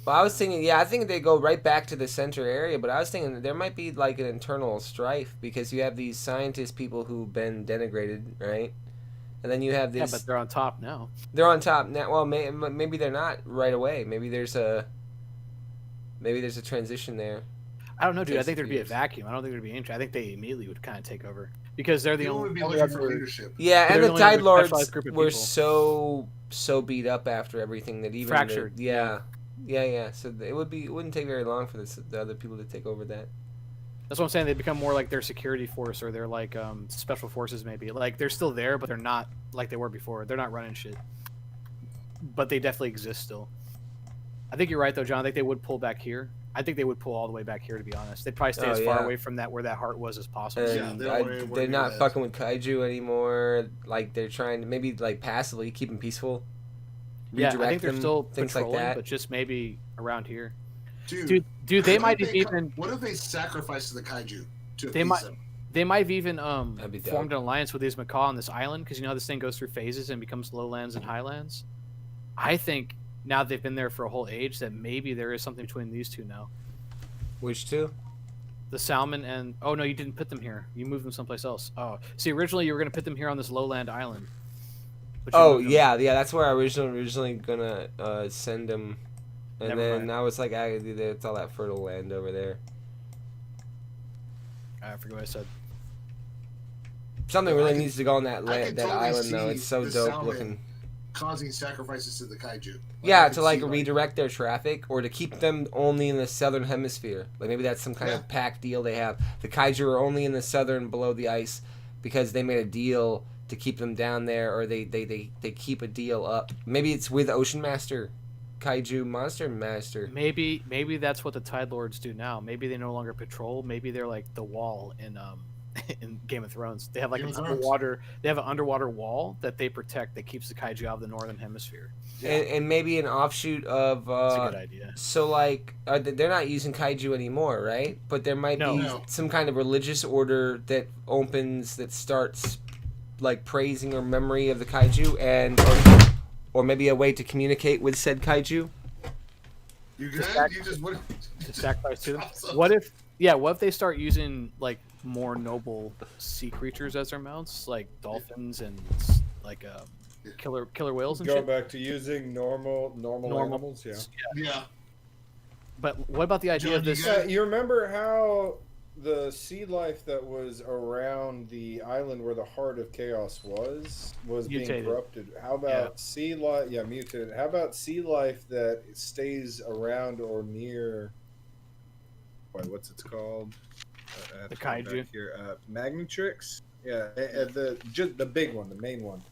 Well, I was thinking, yeah, I think they go right back to the center area, but I was thinking that there might be like an internal strife because you have these scientist people who've been denigrated, right? And then you have Yeah, this. but they're on top now. They're on top now. Well, maybe they're not right away. Maybe there's a transition there. I don't know, dude. I Takes think there'd be a years. vacuum. I don't think there'd be any. I think they immediately would kind of take over because they're the People only. would be only looking for other- leadership. Yeah, and They're the only Tide a Lords specialized group of were people. so beat up after everything that even Fractured. Yeah. So it wouldn't take very long for the other people to take over that. That's what I'm saying. They become more like their security force or they're like special forces, maybe. Like they're still there, but they're not like they were before. They're not running shit, but they definitely exist still. I think you're right, though, John. I think they would pull back here. I think they would pull all the way back here, to be honest. They'd probably stay Oh, as far yeah. away from that where that heart was as possible. And they're way- they're way not ahead. fucking with kaiju anymore. Like they're trying to maybe like passively keep them peaceful. Yeah, I Redirect think they're them, still things like patrolling, that. but just maybe around here. Dude, Dude, they what might if have even What if they sacrifice the kaiju to They appease might- them? they might have even That'd be dope. formed an alliance with these macaw on this island because you know how this thing goes through phases and becomes lowlands and highlands. I think now that they've been there for a whole age that maybe there is something between these two now. Which two? The salmon and oh no, you didn't put them here. You moved them someplace else. Oh, see, originally you were gonna put them here on this lowland island. But you Oh moved them. yeah. That's where I originally gonna send them, and Never then mind. I was like, it's all that fertile land over there. I forget what I said. Something I really could- needs to go on that I land, could that totally island though. see It's so the dope salmon looking. causing sacrifices to the kaiju. Like, Yeah, I to could like see, redirect their traffic or to keep them only in the southern hemisphere. Like maybe that's some kind Yeah. of pact deal they have. The kaiju are only in the southern below the ice because they made a deal to keep them down there, or they keep a deal up. Maybe it's with Ocean Master, Kaiju Monster Master. Maybe that's what the Tide Lords do now. Maybe they no longer patrol. Maybe they're like the wall in in Game of Thrones. They have like Game an of Thrones. underwater. They have an underwater wall that they protect that keeps the kaiju out of the northern hemisphere. And maybe an offshoot of. That's a good idea. So like, they're not using kaiju anymore, right? But there might be No. some kind of religious order that starts like praising or memory of the kaiju, and or maybe a way to communicate with said kaiju. You good? You just what? To sacrifice to them. What if they start using like more noble sea creatures as their mounts, like dolphins and like killer whales and Go shit? back to using normal animals, yeah. Yeah. But what about the idea of this? You remember how the sea life that was around the island where the Heart of Chaos was Mutated. being corrupted? How about sea life? Yeah, mutated. How about sea life that stays around or near? Wait, what's it called? The kaiju. Here, Magnatrix. Yeah, the big one, the main one.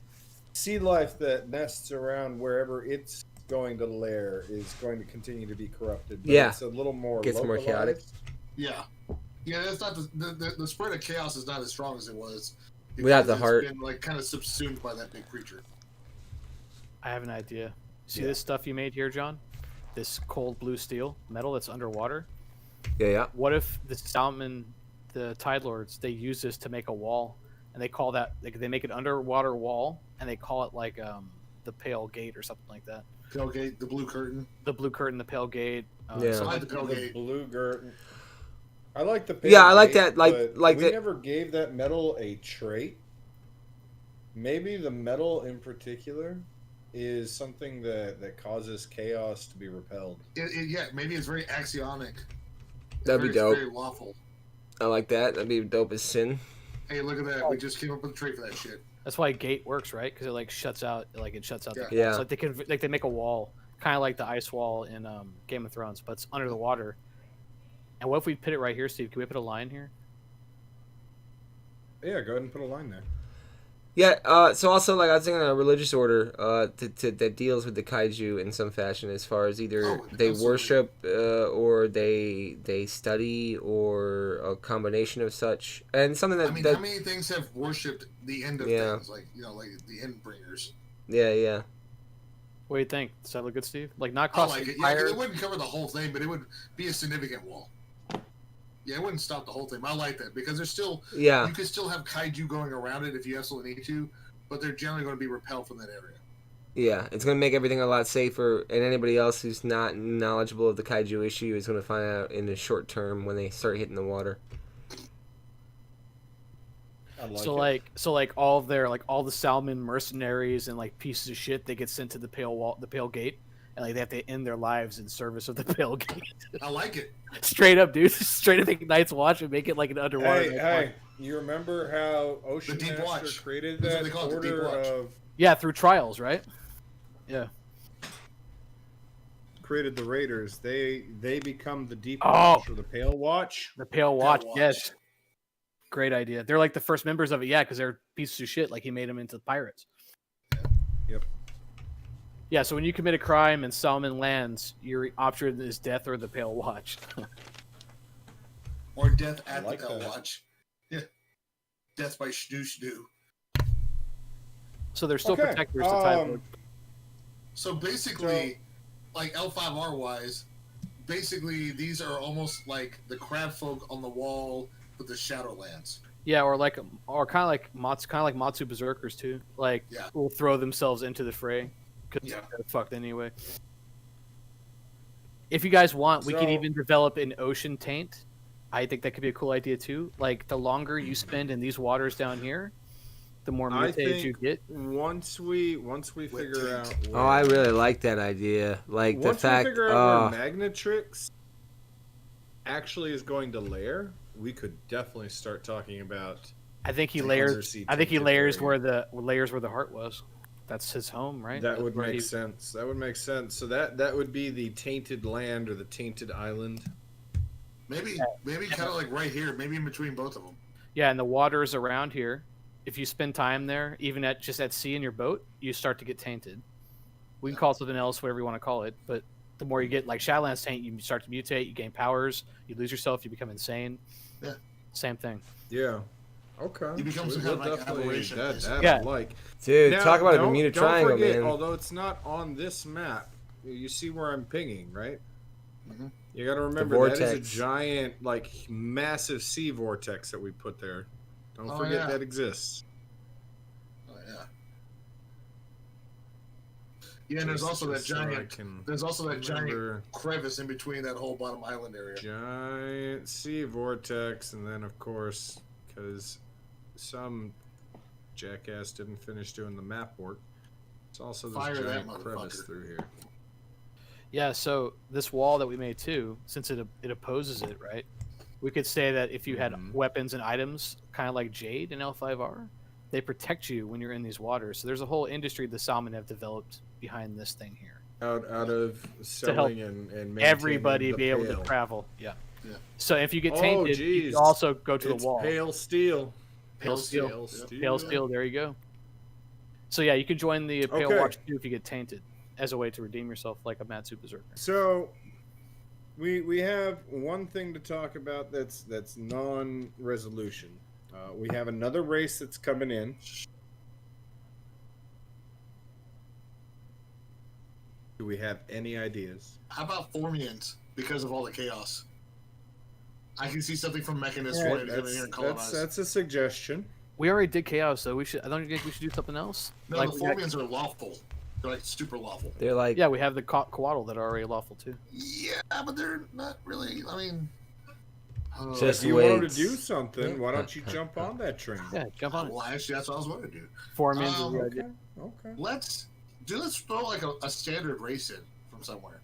Sea life that nests around wherever it's going to lair is going to continue to be corrupted. But it's a little more gets more chaotic. Yeah. Yeah, that's not the spread of chaos is not as strong as it was. Without the heart. It's been like kind of subsumed by that big creature. I have an idea. See this stuff you made here, John? This cold blue steel metal that's underwater? Yeah. What if the salmon, the Tide Lords, they use this to make a wall, and they call that they make an underwater wall, and they call it like the Pale Gate or something like that. Pale Gate, the blue curtain. The blue curtain, the Pale Gate. I like the Pale Gate. Blue curtain. I like the Pale I like Gate, that. Like we that. never gave that metal a trait. Maybe the metal in particular is something that causes chaos to be repelled. Maybe it's very axionic. That'd be dope. It's very lawful. I like that. That'd be dope as sin. Hey, look at that. We just came up with a trait for that shit. That's why Gate works, right? Because it like shuts out, the chaos. Yeah. So they make a wall, kind of like the ice wall in Game of Thrones, but it's under the water. And what if we put it right here, Steve? Can we put a line here? Yeah, go ahead and put a line there. Yeah. So also, like, I was thinking a religious order that deals with the kaiju in some fashion, as far as either they worship or they study or a combination of such, and something that. How many things have worshipped the end of things, like like the end bringers? Yeah. What do you think? Does that look good, Steve? Like not cross I like it. fire. Yeah, it wouldn't cover the whole thing, but it would be a significant wall. Yeah, it wouldn't stop the whole thing. I like that because there's still you can still have kaiju going around it if you absolutely need to, but they're generally going to be repelled from that area. Yeah, it's going to make everything a lot safer, and anybody else who's not knowledgeable of the kaiju issue is going to find out in the short term when they start hitting the water. So all of their all the salmon mercenaries and like pieces of shit, they get sent to the Pale Gate, and like they have to end their lives in service of the Pale Gate. I like it. Straight up, dude. Straight up, Night's Watch and make it like an underwater. Hey, you remember how Ocean Master created that order of? Yeah, through trials, right? Yeah. Created the Raiders. They become the Deep Watch or the Pale Watch. The Pale Watch, yes. Great idea. They're like the first members of it, because they're pieces of shit. Like he made them into pirates. Yep. Yeah, so when you commit a crime and Salmon lands, your option is death or the Pale Watch. Or death at the Pale Watch. Yeah. Death by Snoo. So they're still protectors to Typhoon. So basically, like L5R wise, basically these are almost like the crab folk on the wall with the Shadowlands. Yeah, or kind of like Matsu Berserkers too. Like will throw themselves into the fray because they're fucked anyway. If you guys want, we can even develop an ocean taint. I think that could be a cool idea too. Like the longer you spend in these waters down here, the more mutated you get. Once we figure out. I really like that idea. Like the fact. Once we figure out where Magnatrix actually is going to lair, we could definitely start talking about. I think he layers. Where the heart was. That's his home, right? That would make sense. That would make sense. So that would be the tainted land or the tainted island. Maybe kind of like right here, maybe in between both of them. Yeah, and the waters around here, if you spend time there, even at sea in your boat, you start to get tainted. We can call it something else, whatever you want to call it, but the more you get, like Shadowlands taint, you start to mutate, you gain powers, you lose yourself, you become insane. Yeah. Same thing. Yeah. Okay. He becomes We some kind will of like definitely aberration. that basically. I like. Dude, Now, talk about a don't- Bermuda don't Triangle, forget, man. Although it's not on this map, you see where I'm pinging, right? Mhm. You got to remember that is a vortex. giant, like massive sea vortex that we put there. Don't forget yeah. that exists. Oh yeah. Yeah, and there's also that Just so I giant. can There's also that giant remember. crevice in between that whole bottom island area. Giant sea vortex, and then of course, because some jackass didn't finish doing the map work, it's also this Fire that giant motherfucker. crevice through here. Yeah, so this wall that we made too, since it opposes it, right? We could say that if you had weapons and items, kind of like Jade in L5R, they protect you when you're in these waters. So there's a whole industry the Salmon have developed behind this thing here. Out of selling and maintaining Everybody the be able pale. to travel. Yeah. Yeah. So if you get tainted, you geez. can also go to It's the wall. pale steel. Pale steel. Pale steel. Pale steel. There you go. So yeah, you can join the Pale Okay. Watch too if you get tainted, as a way to redeem yourself, like a Matsu Berserker. So, we have one thing to talk about that's non-resolution. We have another race that's coming in. Do we have any ideas? How about Formians? Because of all the chaos, I can see something from Mechanist All wanting to come in here and colonize. that's a suggestion. We already did chaos, so I don't think we should do something else. No, like, the Formians are lawful. They're like super lawful. They're like, yeah, we have the Coatl that are already lawful too. Yeah, but they're not really. I mean, Just If you wait. want to do something, why don't you jump on that train? Yeah, jump on it. well, actually, that's what I was going to do. Four-mans is Um, the Okay. idea. Okay. Let's throw like a standard race in from somewhere.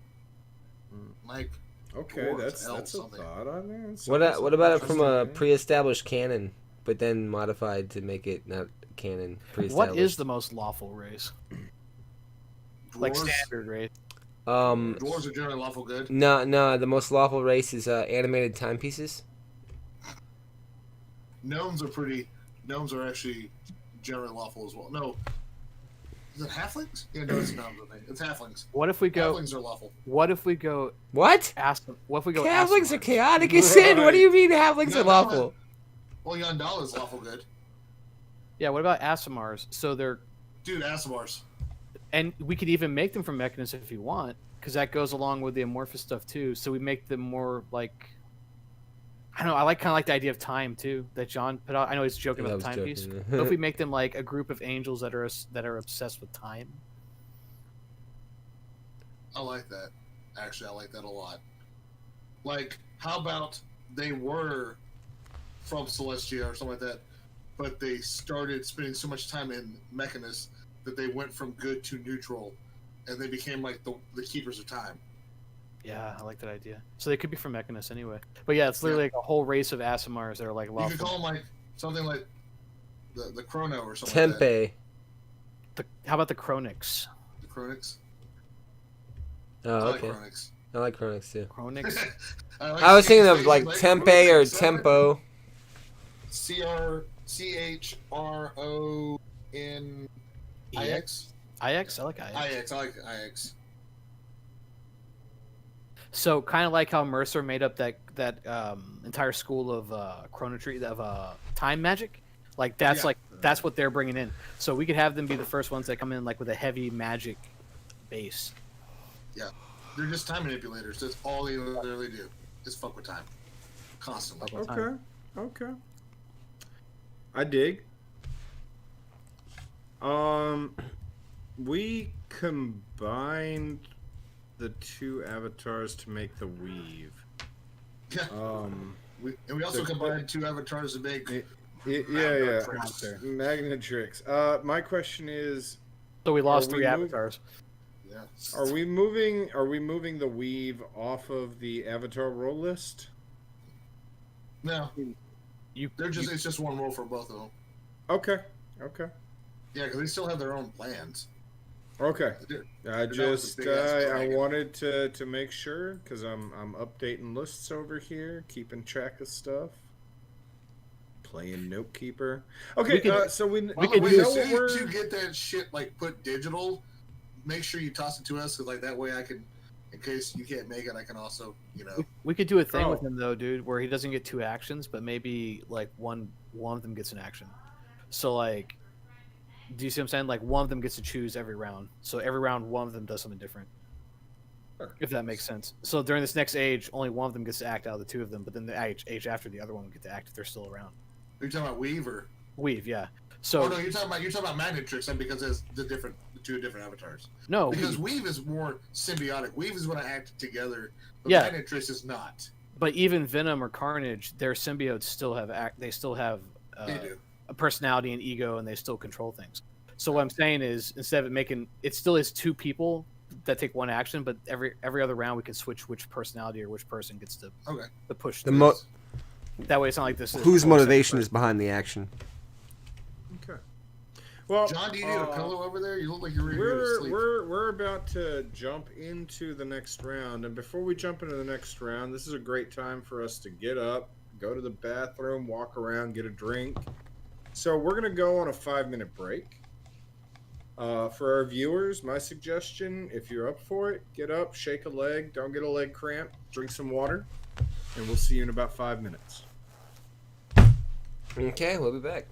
Like, Okay. Dwarves, That's elves, a something. thought on there. what about it from a Interesting. pre-established canon, but then modified to make it not canon? What is the most lawful race? Like dwarves, standard race. dwarves are generally lawful good. No, the most lawful race is animated timepieces. Gnomes are actually generally lawful as well. No, is it halflings? Yeah, no, it's gnomes. I think it's halflings. What if we go? Halflings are lawful. What if we go? What? What if we go? Halflings are Asimars? chaotic as sin. What do you mean halflings No, are no, lawful? Well, Yandala is lawful good. Yeah. What about Asimars? So they're, Dude, Asimars. and we could even make them from Mechanus if you want, because that goes along with the amorphous stuff too. So we make them more like, I don't know. I kind of like the idea of time too that John put out. I know he's joking I about the was timepiece. joking. But if we make them like a group of angels that are obsessed with time. I like that. Actually, I like that a lot. Like, how about they were from Celestia or something like that, but they started spending so much time in Mechanus that they went from good to neutral, and they became like the keepers of time. Yeah, I like that idea. So they could be from Mechanus anyway. But yeah, it's literally like a whole race of Asimars that are like You lawful. could call them like something like the Chrono or something. Like that. Tempe. How about the Chronix? The Chronix. Oh, I like okay. Chronix. I like Chronix too. Chronix? I was thinking of like Tempe or Tempo. CRONIX. IX? I like IX. IX. I like IX. So kind of like how Mercer made up that entire school of chronometry of time magic. Like that's Yeah. that's what they're bringing in. So we could have them be the first ones that come in like with a heavy magic base. Yeah, they're just time manipulators. That's all they literally do. Is fuck with time, constantly. Fuck with time. Okay. I dig. We combined the two avatars to make the weave. Yeah. We also the- combined two avatars to make. Yeah. Monster. Magnatrix. My question is, So we lost Are we 3 moving- avatars. Yeah. are we moving the weave off of the avatar roll list? No, You it's just one roll for both of them. Okay. Yeah, because they still have their own plans. Okay. They're- I was a just big-ass I dragon. wanted to make sure because I'm updating lists over here, keeping track of stuff, playing Note Keeper. Okay, We could- so we By the could way, do- as know soon what as you we're. get that shit like put digital, make sure you toss it to us because like that way I can, in case you can't make it, I can also, you know. We could do a thing with him though, dude, where he doesn't get 2 actions, but maybe like one of them gets an action. So like, do you see what I'm saying? Like one of them gets to choose every round. So every round, one of them does something different. If that makes sense. So during this next age, only one of them gets to act out of the 2 of them, but then the age after, the other one will get to act if they're still around. Are you talking about Weaver? Weave, yeah. So. Oh no, you're talking about Magnetrix, and because there's the 2 different avatars. No, because Weave is more symbiotic. Weave is going to act together, but yeah. Magnetrix is not. But even Venom or Carnage, their symbiotes still have they still have a personality and ego, and they still control things. So what I'm saying is, instead of making it still is 2 people that take 1 action, but every other round we can switch which personality or which person gets to push. That way, it's not like this. Whose motivation is behind the action? Okay. Well, John, do you need a pillow over there? You look like you're ready to sleep. We're about to jump into the next round, and before we jump into the next round, this is a great time for us to get up, go to the bathroom, walk around, get a drink. So we're gonna go on a 5-minute break. For our viewers, my suggestion, if you're up for it, get up, shake a leg, don't get a leg cramp, drink some water, and we'll see you in about 5 minutes. Okay, we'll be back.